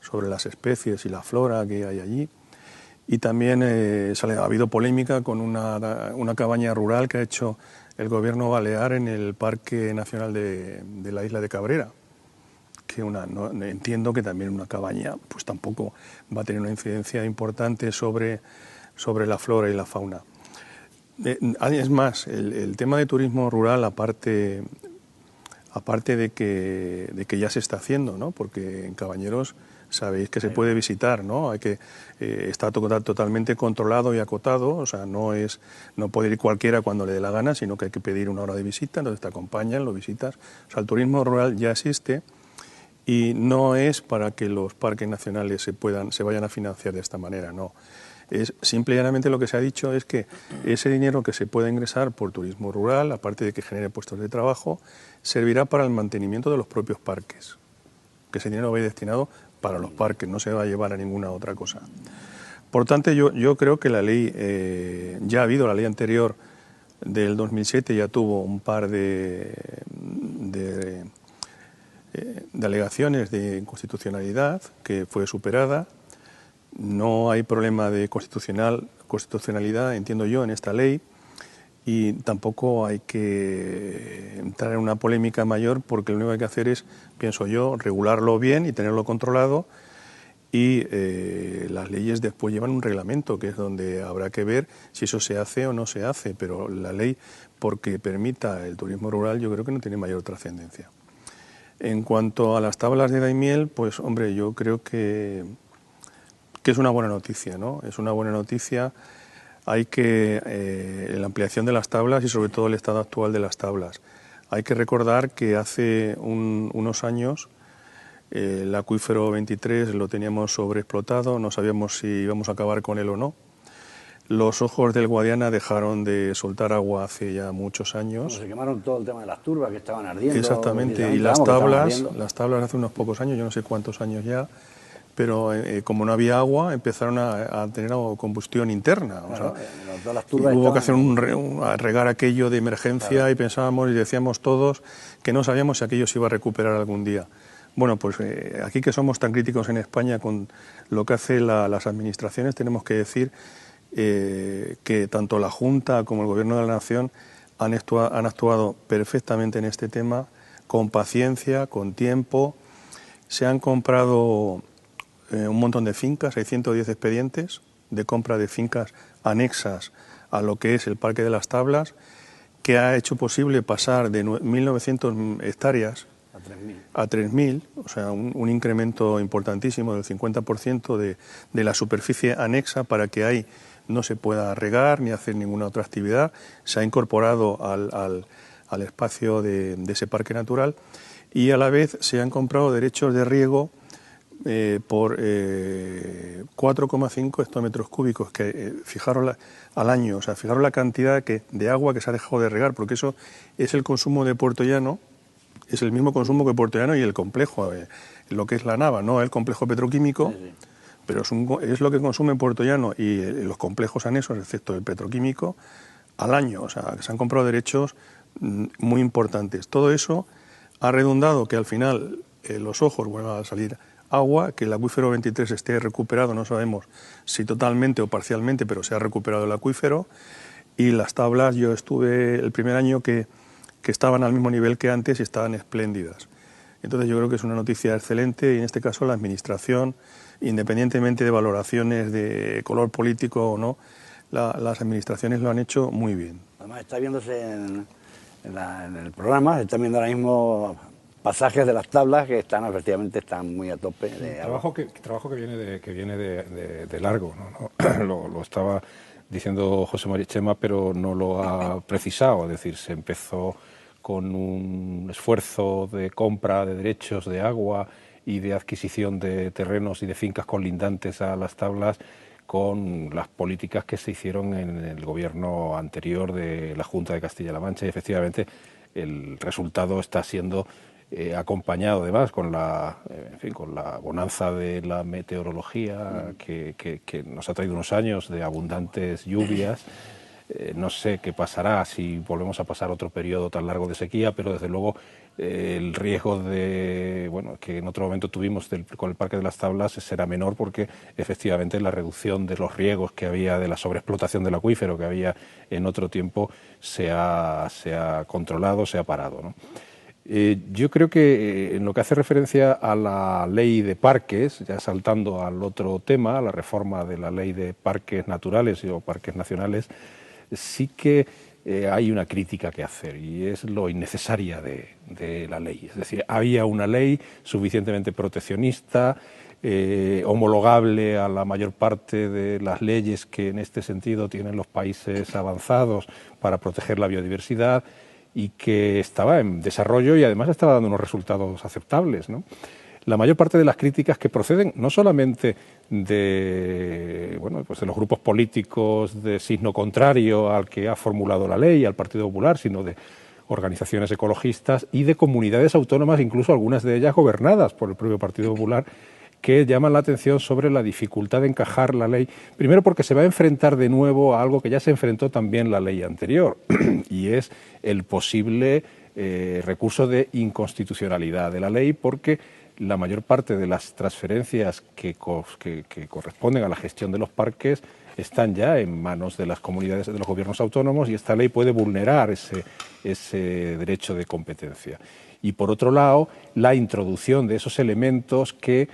sobre las especies y la flora que hay allí. Y también ha habido polémica con una cabaña rural que ha hecho el gobierno balear en el Parque Nacional de la isla de Cabrera, que entiendo que también una cabaña pues tampoco va a tener una incidencia importante sobre la flora y la fauna. Es más, el tema de turismo rural, aparte de que ya se está haciendo, ¿no? Porque en Cabañeros sabéis que se puede visitar, ¿no? Está totalmente controlado y acotado, o sea, no puede ir cualquiera cuando le dé la gana, sino que hay que pedir una hora de visita, entonces te acompañan, lo visitas. O sea, el turismo rural ya existe y no es para que los parques nacionales se vayan a financiar de esta manera, no. Es simple y llanamente lo que se ha dicho es que ese dinero que se pueda ingresar por turismo rural, aparte de que genere puestos de trabajo, servirá para el mantenimiento de los propios parques, que ese dinero va a ir destinado para los parques, no se va a llevar a ninguna otra cosa. Por tanto, yo creo que la ley, ya ha habido la ley anterior del 2007, ya tuvo un par de alegaciones de inconstitucionalidad que fue superada. No hay problema de constitucionalidad, entiendo yo, en esta ley, y tampoco hay que entrar en una polémica mayor, porque lo único que hay que hacer es, pienso yo, regularlo bien y tenerlo controlado, y las leyes después llevan un reglamento, que es donde habrá que ver si eso se hace o no se hace, pero la ley, porque permita el turismo rural, yo creo que no tiene mayor trascendencia. En cuanto a las tablas de Daimiel, pues hombre, yo creo que es una buena noticia, ¿no? Es una buena noticia. Hay que la ampliación de las tablas y sobre todo el estado actual de las tablas. Hay que recordar que hace unos años el acuífero 23 lo teníamos sobreexplotado, no sabíamos si íbamos a acabar con él o no. Los ojos del Guadiana dejaron de soltar agua hace ya muchos años. Se quemaron todo el tema de las turbas que estaban ardiendo. Exactamente, y las tablas hace unos pocos años, yo no sé cuántos años ya, pero como no había agua empezaron a tener combustión interna. Claro, o sea, las turbas hubo que hacer a regar aquello de emergencia, claro. Y pensábamos y decíamos todos que no sabíamos si aquello se iba a recuperar algún día. Bueno, pues aquí que somos tan críticos en España con lo que hacen las administraciones, tenemos que decir que tanto la Junta como el Gobierno de la Nación han actuado perfectamente en este tema, con paciencia, con tiempo. Se han comprado un montón de fincas, hay 110 expedientes de compra de fincas anexas a lo que es el Parque de las Tablas, que ha hecho posible pasar de 1.900 hectáreas a 3.000, o sea, un incremento importantísimo del 50% de la superficie anexa para que ahí no se pueda regar ni hacer ninguna otra actividad. Se ha incorporado al espacio de ese parque natural y a la vez se han comprado derechos de riego por 4,5 hectómetros cúbicos, que fijaros al año, o sea, fijaros la cantidad de agua que se ha dejado de regar, porque eso es el consumo de Puerto Llano. Es el mismo consumo que Puerto Llano y el complejo, lo que es la Nava, no el complejo petroquímico, sí. Pero es lo que consume Puerto Llano y los complejos anexos, excepto el petroquímico, al año. O sea, que se han comprado derechos muy importantes. Todo eso ha redundado que al final los ojos vuelvan a salir agua, que el acuífero 23 esté recuperado, no sabemos si totalmente o parcialmente, pero se ha recuperado el acuífero. Y las tablas, yo estuve el primer año que estaban al mismo nivel que antes y estaban espléndidas. Entonces yo creo que es una noticia excelente y en este caso la Administración, independientemente de valoraciones de color político o no, las Administraciones lo han hecho muy bien. Además está viéndose en el programa, se están viendo ahora mismo pasajes de las tablas que efectivamente están muy a tope. Trabajo que viene de largo, ¿no? Lo estaba diciendo José María Chema, pero no lo ha precisado, es decir, se empezó con un esfuerzo de compra de derechos de agua y de adquisición de terrenos y de fincas colindantes a las tablas con las políticas que se hicieron en el gobierno anterior de la Junta de Castilla-La Mancha y efectivamente el resultado está siendo acompañado además con la bonanza de la meteorología que nos ha traído unos años de abundantes lluvias. No sé qué pasará si volvemos a pasar otro periodo tan largo de sequía, pero desde luego el riesgo que en otro momento tuvimos con el Parque de las Tablas será menor porque efectivamente la reducción de los riegos que había, de la sobreexplotación del acuífero que había en otro tiempo se ha controlado, se ha parado, ¿no? Yo creo que en lo que hace referencia a la ley de parques, ya saltando al otro tema, a la reforma de la ley de parques naturales o parques nacionales, sí que hay una crítica que hacer y es lo innecesaria de la ley. Es decir, había una ley suficientemente proteccionista, homologable a la mayor parte de las leyes que en este sentido tienen los países avanzados para proteger la biodiversidad y que estaba en desarrollo y además estaba dando unos resultados aceptables, ¿no? La mayor parte de las críticas que proceden no solamente de los grupos políticos de signo contrario al que ha formulado la ley, al Partido Popular, sino de organizaciones ecologistas y de comunidades autónomas, incluso algunas de ellas gobernadas por el propio Partido Popular, que llaman la atención sobre la dificultad de encajar la ley, primero porque se va a enfrentar de nuevo a algo que ya se enfrentó también la ley anterior, y es el posible recurso de inconstitucionalidad de la ley, porque la mayor parte de las transferencias que corresponden a la gestión de los parques están ya en manos de las comunidades, de los gobiernos autónomos, y esta ley puede vulnerar ese derecho de competencia. Y por otro lado, la introducción de esos elementos que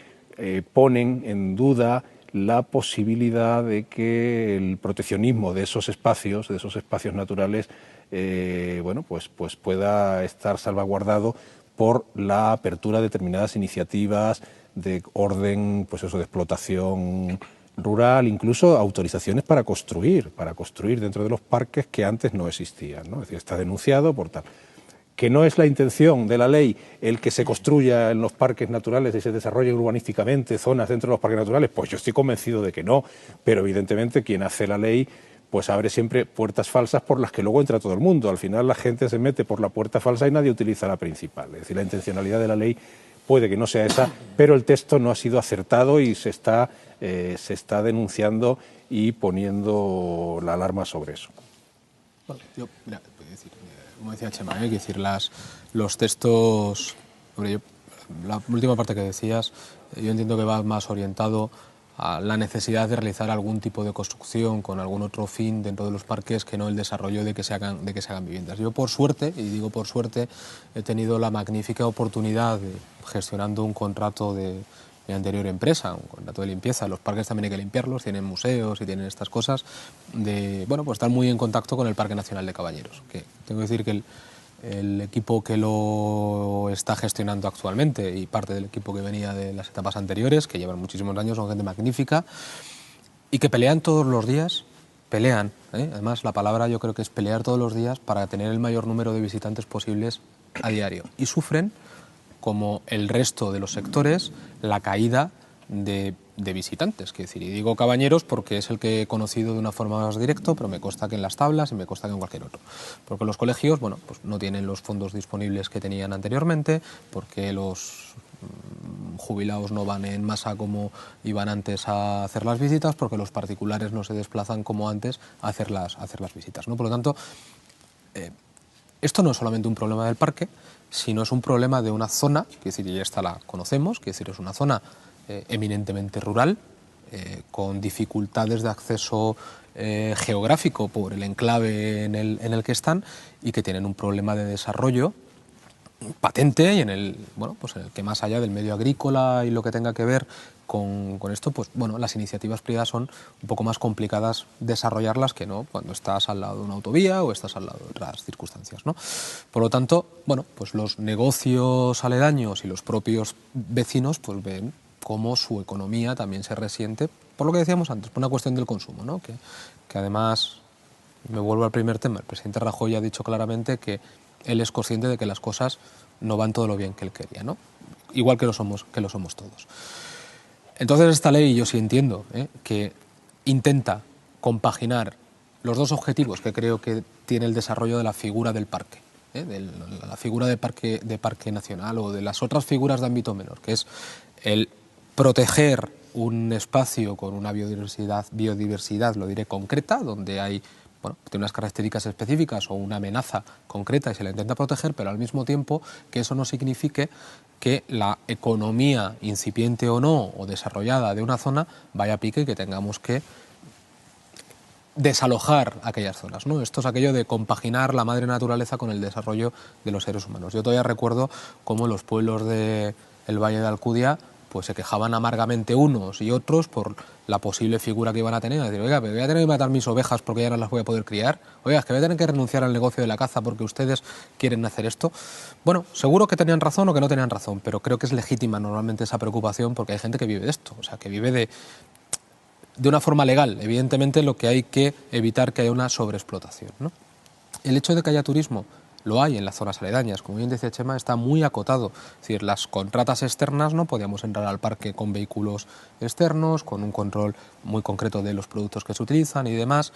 ponen en duda la posibilidad de que el proteccionismo de esos espacios naturales, bueno, pues pueda estar salvaguardado por la apertura de determinadas iniciativas de orden, pues eso, de explotación rural, incluso autorizaciones para construir dentro de los parques que antes no existían, ¿no? Es decir, está denunciado por tal. Que no es la intención de la ley el que se construya en los parques naturales y se desarrollen urbanísticamente zonas dentro de los parques naturales, pues yo estoy convencido de que no, pero evidentemente quien hace la ley pues abre siempre puertas falsas por las que luego entra todo el mundo. Al final la gente se mete por la puerta falsa y nadie utiliza la principal. Es decir, la intencionalidad de la ley puede que no sea esa, pero el texto no ha sido acertado y se está denunciando y poniendo la alarma sobre eso. Bueno, yo, mira, como decía Chema, hay que decir, los textos, hombre, la última parte que decías, yo entiendo que va más orientado a la necesidad de realizar algún tipo de construcción con algún otro fin dentro de los parques que no el desarrollo de que se hagan viviendas. Yo, por suerte, y digo por suerte, he tenido la magnífica oportunidad de, gestionando un contrato de mi anterior empresa, un contrato de limpieza. Los parques también hay que limpiarlos, tienen museos y tienen estas cosas, de, bueno, pues estar muy en contacto con el Parque Nacional de Cabañeros. Que tengo que decir que el equipo que lo está gestionando actualmente y parte del equipo que venía de las etapas anteriores, que llevan muchísimos años, son gente magnífica y que pelean todos los días, además la palabra yo creo que es pelear todos los días para tener el mayor número de visitantes posibles a diario, y sufren, como el resto de los sectores, la caída de visitantes. Quiero decir, y digo Cabañeros porque es el que he conocido de una forma más directa, pero me consta que en las tablas y me consta que en cualquier otro. Porque los colegios, bueno, pues no tienen los fondos disponibles que tenían anteriormente, porque los jubilados no van en masa como iban antes a hacer las visitas, porque los particulares no se desplazan como antes a hacer las visitas, ¿no? Por lo tanto, esto no es solamente un problema del parque, sino es un problema de una zona, que decir, y esta la conocemos, que decir, es una zona eminentemente rural, con dificultades de acceso geográfico por el enclave en el que están, y que tienen un problema de desarrollo patente, y en el, bueno, pues en el que, más allá del medio agrícola y lo que tenga que ver con esto, pues bueno, las iniciativas privadas son un poco más complicadas desarrollarlas que no cuando estás al lado de una autovía o estás al lado de otras circunstancias, ¿no? Por lo tanto, bueno, pues los negocios aledaños y los propios vecinos pues ven cómo su economía también se resiente, por lo que decíamos antes, por una cuestión del consumo, ¿no? Que además, me vuelvo al primer tema, el presidente Rajoy ha dicho claramente que él es consciente de que las cosas no van todo lo bien que él quería, ¿no? Igual que lo somos todos. Entonces, esta ley, yo sí entiendo, que intenta compaginar los dos objetivos que creo que tiene el desarrollo de la figura del parque, de la figura de parque nacional, o de las otras figuras de ámbito menor, que es el proteger un espacio con una biodiversidad, lo diré, concreta, donde hay, bueno, tiene unas características específicas o una amenaza concreta y se la intenta proteger, pero al mismo tiempo que eso no signifique que la economía, incipiente o no, o desarrollada de una zona, vaya a pique y que tengamos que desalojar aquellas zonas, ¿no? Esto es aquello de compaginar la madre naturaleza con el desarrollo de los seres humanos. Yo todavía recuerdo cómo los pueblos del Valle de Alcudia pues se quejaban amargamente unos y otros por la posible figura que iban a tener. A decir, oiga, pero voy a tener que matar mis ovejas porque ya no las voy a poder criar. Oiga, es que voy a tener que renunciar al negocio de la caza porque ustedes quieren hacer esto. Bueno, seguro que tenían razón o que no tenían razón, pero creo que es legítima normalmente esa preocupación, porque hay gente que vive de esto, o sea, que vive de una forma legal. Evidentemente, lo que hay que evitar que haya una sobreexplotación, ¿no? El hecho de que haya turismo, lo hay en las zonas aledañas, como bien decía Chema, está muy acotado. Es decir, las contratas externas no podíamos entrar al parque con vehículos externos, con un control muy concreto de los productos que se utilizan y demás,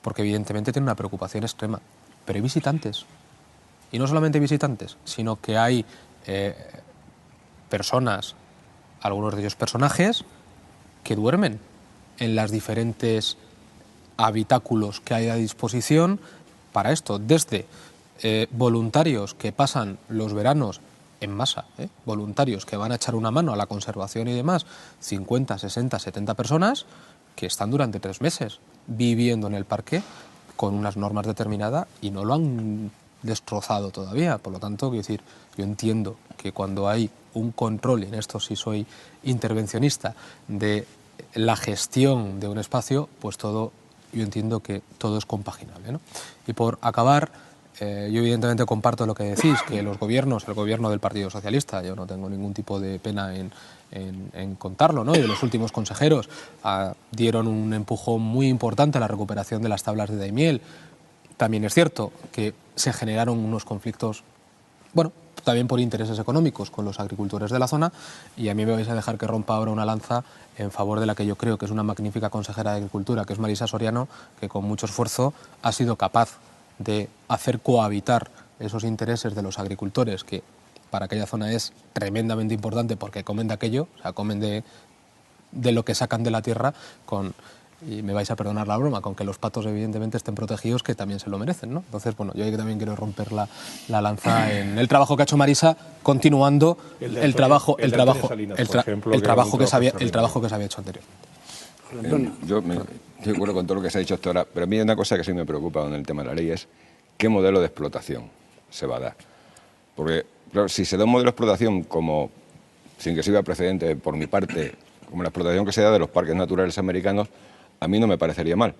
porque evidentemente tiene una preocupación extrema. Pero hay visitantes, y no solamente visitantes, sino que hay personas algunos de ellos personajes que duermen en las diferentes habitáculos que hay a disposición para esto, desde voluntarios que pasan los veranos en masa, voluntarios que van a echar una mano a la conservación y demás, 50, 60, 70 personas que están durante 3 meses viviendo en el parque con unas normas determinadas y no lo han destrozado todavía. Por lo tanto, quiero decir, yo entiendo que cuando hay un control, y en esto sí soy intervencionista, de la gestión de un espacio, pues todo, yo entiendo que todo es compaginable, ¿no? Y por acabar, yo evidentemente comparto lo que decís, que los gobiernos, el gobierno del Partido Socialista, yo no tengo ningún tipo de pena en contarlo, ¿no? Y los últimos consejeros dieron un empujón muy importante a la recuperación de las tablas de Daimiel. También es cierto que se generaron unos conflictos, bueno, también por intereses económicos con los agricultores de la zona, y a mí me vais a dejar que rompa ahora una lanza en favor de la que yo creo que es una magnífica consejera de Agricultura, que es Marisa Soriano, que con mucho esfuerzo ha sido capaz de hacer cohabitar esos intereses de los agricultores, que para aquella zona es tremendamente importante porque comen de aquello, o sea, comen de lo que sacan de la tierra, y me vais a perdonar la broma, con que los patos evidentemente estén protegidos, que también se lo merecen, ¿no? Entonces, bueno, yo también quiero romper la lanza en el trabajo que ha hecho Marisa, continuando el trabajo que se había hecho anteriormente. Yo estoy de acuerdo con todo lo que se ha dicho hasta ahora, pero a mí hay una cosa que sí me preocupa con el tema de la ley, es qué modelo de explotación se va a dar. Porque, claro, si se da un modelo de explotación como, sin que sirva precedente por mi parte, como la explotación que se da de los parques naturales americanos, a mí no me parecería mal.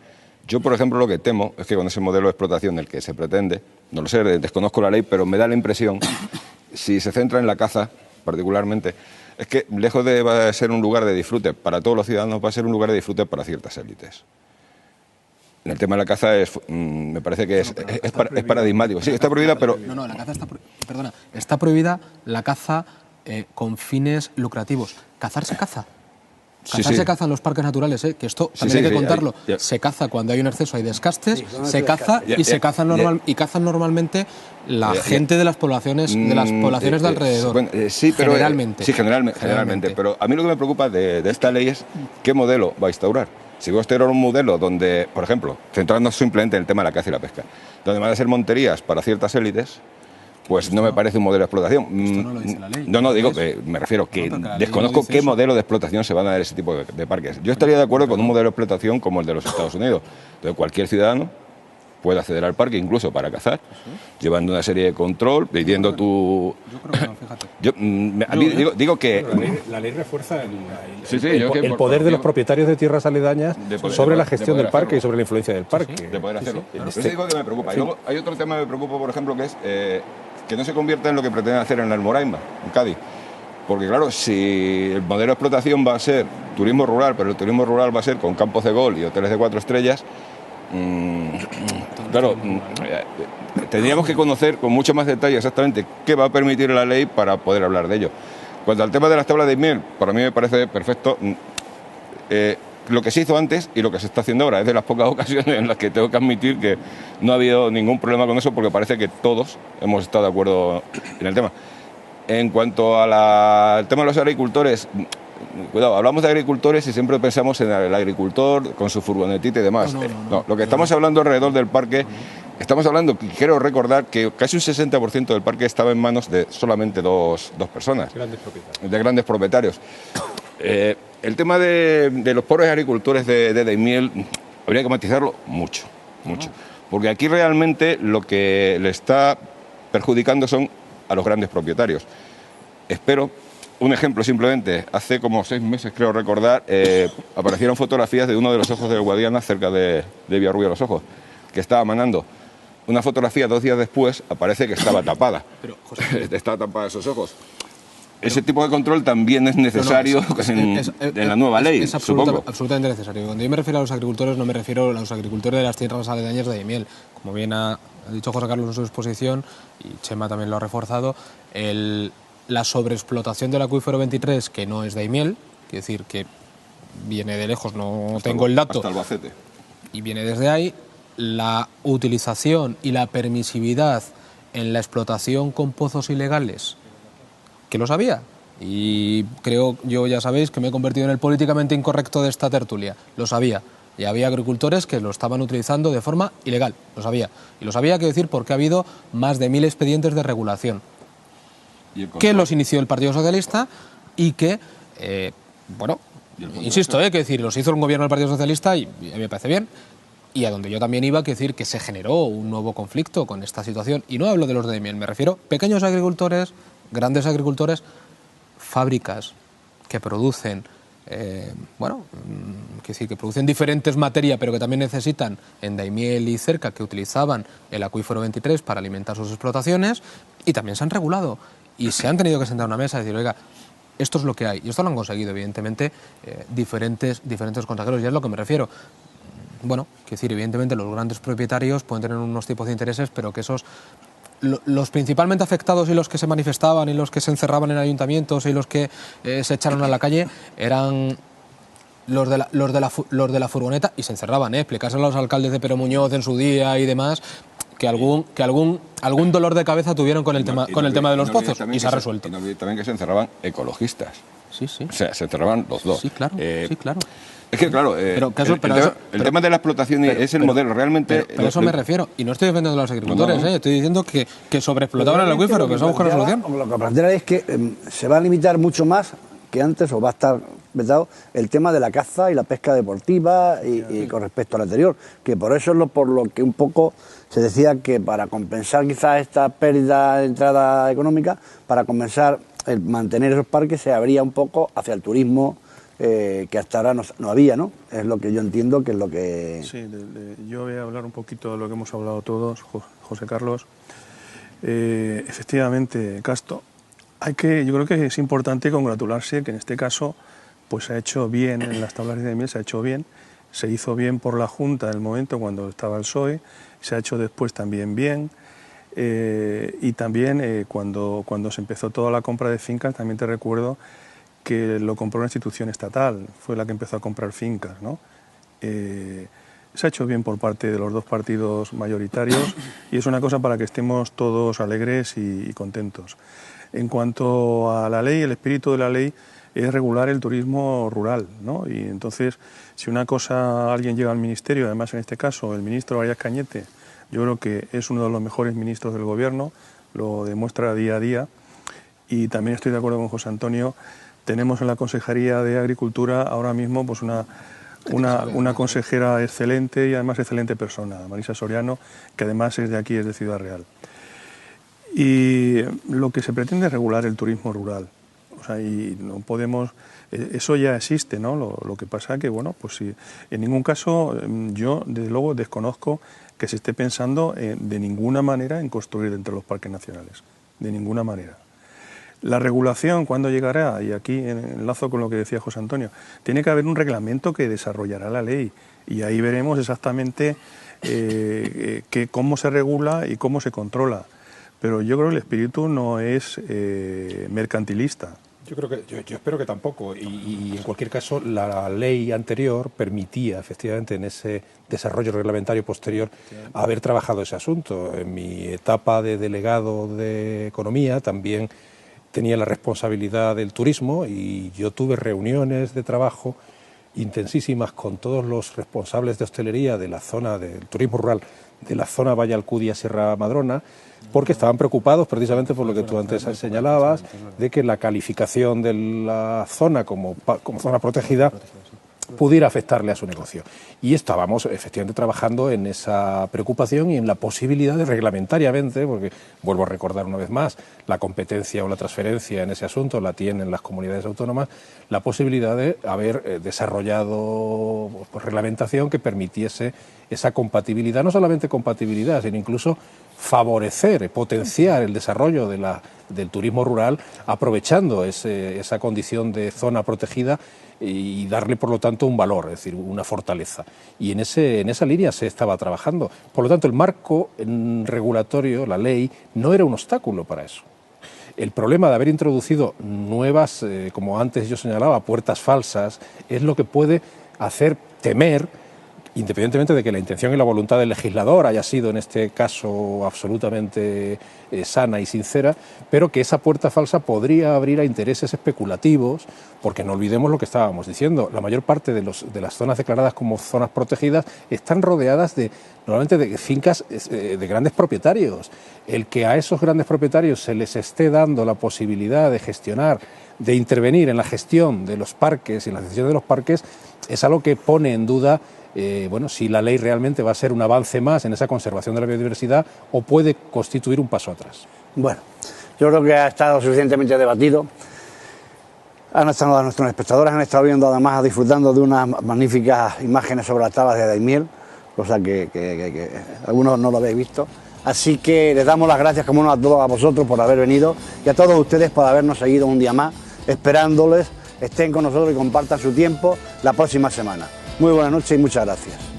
Yo, por ejemplo, lo que temo es que con ese modelo de explotación del que se pretende, no lo sé, desconozco la ley, pero me da la impresión, si se centra en la caza particularmente, es que lejos de ser un lugar de disfrute para todos los ciudadanos, va a ser un lugar de disfrute para ciertas élites. En el tema de la caza me parece que es paradigmático. Sí, está prohibida, pero... No, la caza está prohibida la caza con fines lucrativos. Cazar se caza. Cazar se caza en los parques naturales, que esto también hay que contarlo. Se caza cuando hay un exceso, hay descastes, se caza y se caza cazan normalmente la gente de las poblaciones de alrededor. Bueno, sí, pero generalmente. Sí, generalmente. Pero a mí lo que me preocupa de esta ley es qué modelo va a instaurar. Si va a instaurar un modelo donde, por ejemplo, centrándonos simplemente en el tema de la caza y la pesca, donde van a ser monterías para ciertas élites, pues no me parece un modelo de explotación. Esto no lo dice la ley. No, digo que me refiero que desconozco qué modelo de explotación se van a dar ese tipo de parques. Yo estaría de acuerdo con un modelo de explotación como el de los Estados Unidos, donde cualquier ciudadano puede acceder al parque incluso para cazar, llevando una serie de control, pidiendo tu... Yo creo que no, fíjate. Digo que... La ley refuerza el poder de los propietarios de tierras aledañas sobre la gestión del parque y sobre la influencia del parque. De poder hacerlo. Eso digo que me preocupa. Y luego hay otro tema que me preocupa, por ejemplo, que es que no se convierta en lo que pretenden hacer en la Almoraima, en Cádiz. Porque claro, si el modelo de explotación va a ser turismo rural, pero el turismo rural va a ser con campos de golf y hoteles de 4 estrellas, claro, tendríamos que conocer con mucho más detalle exactamente qué va a permitir la ley para poder hablar de ello. Cuanto al tema de las tablas de Daimiel, para mí me parece perfecto lo que se hizo antes y lo que se está haciendo ahora. Es de las pocas ocasiones en las que tengo que admitir que no ha habido ningún problema con eso, porque parece que todos hemos estado de acuerdo en el tema. En cuanto al tema de los agricultores, cuidado, hablamos de agricultores y siempre pensamos en el agricultor con su furgonetita y demás. No, lo que estamos hablando alrededor del parque, estamos hablando, quiero recordar que casi un 60% del parque estaba en manos de solamente dos personas. De grandes propietarios. El tema de los pobres agricultores de Daimiel habría que matizarlo mucho. Porque aquí realmente lo que le está perjudicando son a los grandes propietarios. Espero, un ejemplo simplemente, hace como 6 meses creo recordar, aparecieron fotografías de uno de los ojos del Guadiana cerca de Villarrubia de los Ojos, que estaba manando. Una fotografía 2 días después aparece que estaba tapada. Pero, José, estaba tapada esos ojos. Ese tipo de control también es necesario en la nueva ley, supongo. Absolutamente necesario. Cuando yo me refiero a los agricultores, no me refiero a los agricultores de las tierras aledañas de Daimiel. Como bien ha dicho José Carlos en su exposición, y Chema también lo ha reforzado, la sobreexplotación del acuífero 23, que no es Daimiel, quiere decir que viene de lejos, no tengo el dato. Hasta Albacete. Y viene desde ahí. La utilización y la permisividad en la explotación con pozos ilegales, que los había, Y creo, yo ya sabéis que me he convertido en el políticamente incorrecto de esta tertulia. Lo sabía. Y había agricultores que lo estaban utilizando de forma ilegal. Lo sabía. Y lo sabía, quiero decir, porque ha habido más de 1000 expedientes de regulación. Que los inició el Partido Socialista y que, bueno, insisto, que decir, los hizo un gobierno del Partido Socialista y me parece bien. Y a donde yo también iba, que decir que se generó un nuevo conflicto con esta situación. Y no hablo de los de miel, me refiero a pequeños agricultores, grandes agricultores, fábricas que producen, que producen diferentes materias, pero que también necesitan en Daimiel y cerca, que utilizaban el acuífero 23 para alimentar sus explotaciones, y también se han regulado. Y se han tenido que sentar a una mesa y decir, oiga, esto es lo que hay. Y esto lo han conseguido, evidentemente, diferentes consejeros, y es a lo que me refiero. Bueno, quiero decir, evidentemente los grandes propietarios pueden tener unos tipos de intereses, pero que esos, los principalmente afectados y los que se manifestaban y los que se encerraban en ayuntamientos y los que se echaron a la calle eran los de la furgoneta, y se encerraban, explicárselo a los alcaldes de Pero Muñoz en su día y demás, que algún dolor de cabeza tuvieron con el tema de los pozos, y se ha resuelto. Y también que se encerraban ecologistas. Sí, sí. O sea, se encerraban los dos. Sí, claro, sí, claro. Es que, claro, el tema de la explotación es el modelo, realmente... Pero eso me refiero, y no estoy defendiendo a los agricultores, estoy diciendo que sobreexplotaban el acuífero, que eso busca una solución. Lo que plantea es que se va a limitar mucho más que antes, o va a estar vetado, el tema de la caza y la pesca deportiva y con respecto al anterior, que por eso es por lo que un poco se decía que para compensar quizás esta pérdida de entrada económica, para compensar el mantener esos parques, se abría un poco hacia el turismo, que hasta ahora no había, ¿no? Es lo que yo entiendo que es lo que... Sí, yo voy a hablar un poquito de lo que hemos hablado todos, José Carlos. Efectivamente, Casto, yo creo que es importante congratularse que en este caso pues se ha hecho bien en las tablas de miel, se ha hecho bien, se hizo bien por la Junta en el momento cuando estaba el PSOE, se ha hecho después también bien, y también cuando se empezó toda la compra de fincas, también te recuerdo que lo compró una institución estatal, fue la que empezó a comprar fincas, ¿no? Se ha hecho bien por parte de los dos partidos mayoritarios y es una cosa para que estemos todos alegres y contentos. En cuanto a la ley, el espíritu de la ley es regular el turismo rural, ¿no? Y entonces, si una cosa, alguien llega al ministerio, además en este caso el ministro Arias Cañete, yo creo que es uno de los mejores ministros del gobierno, lo demuestra día a día, y también estoy de acuerdo con José Antonio. Tenemos en la Consejería de Agricultura ahora mismo pues una consejera excelente y además excelente persona, Marisa Soriano, que además es de aquí, es de Ciudad Real. Y lo que se pretende es regular el turismo rural. O sea, y no podemos... Eso ya existe, ¿no? Lo que pasa que, bueno, pues si en ningún caso yo, desde luego, desconozco que se esté pensando de ninguna manera en construir dentro de los parques nacionales. De ninguna manera. La regulación, ¿cuándo llegará? Y aquí enlazo con lo que decía José Antonio. Tiene que haber un reglamento que desarrollará la ley y ahí veremos exactamente cómo se regula y cómo se controla. Pero yo creo que el espíritu no es mercantilista. Yo espero que tampoco. Y en cualquier caso, la ley anterior permitía, efectivamente, en ese desarrollo reglamentario posterior, haber trabajado ese asunto. En mi etapa de delegado de Economía también tenía la responsabilidad del turismo y yo tuve reuniones de trabajo intensísimas con todos los responsables de hostelería de la zona del turismo rural, de la zona Valle Alcudia, Sierra Madrona, porque estaban preocupados precisamente por lo que tú antes señalabas, de que la calificación de la zona como zona protegida pudiera afectarle a su negocio. Y estábamos efectivamente trabajando en esa preocupación y en la posibilidad de reglamentariamente, porque vuelvo a recordar una vez más, la competencia o la transferencia en ese asunto la tienen las comunidades autónomas, la posibilidad de haber desarrollado reglamentación que permitiese esa compatibilidad, no solamente compatibilidad, sino incluso favorecer, potenciar el desarrollo del turismo rural, aprovechando esa condición de zona protegida y darle, por lo tanto, un valor, es decir, una fortaleza. Y en esa línea se estaba trabajando. Por lo tanto, el marco regulatorio, la ley, no era un obstáculo para eso. El problema de haber introducido nuevas, como antes yo señalaba, puertas falsas, es lo que puede hacer temer independientemente de que la intención y la voluntad del legislador haya sido en este caso absolutamente sana y sincera, pero que esa puerta falsa podría abrir a intereses especulativos, porque no olvidemos lo que estábamos diciendo, la mayor parte de las zonas declaradas como zonas protegidas están rodeadas normalmente de fincas de grandes propietarios. El que a esos grandes propietarios se les esté dando la posibilidad de gestionar, de intervenir en la gestión de los parques y en la gestión de los parques, es algo que pone en duda si la ley realmente va a ser un avance más en esa conservación de la biodiversidad o puede constituir un paso atrás. Bueno, yo creo que ha estado suficientemente debatido. Nuestros espectadores han estado viendo, además, disfrutando de unas magníficas imágenes sobre las tablas de Daimiel, cosa que algunos no lo habéis visto. Así que les damos las gracias, como no, a todos a vosotros por haber venido y a todos ustedes por habernos seguido un día más, esperándoles, estén con nosotros y compartan su tiempo la próxima semana. Muy buenas noches y muchas gracias.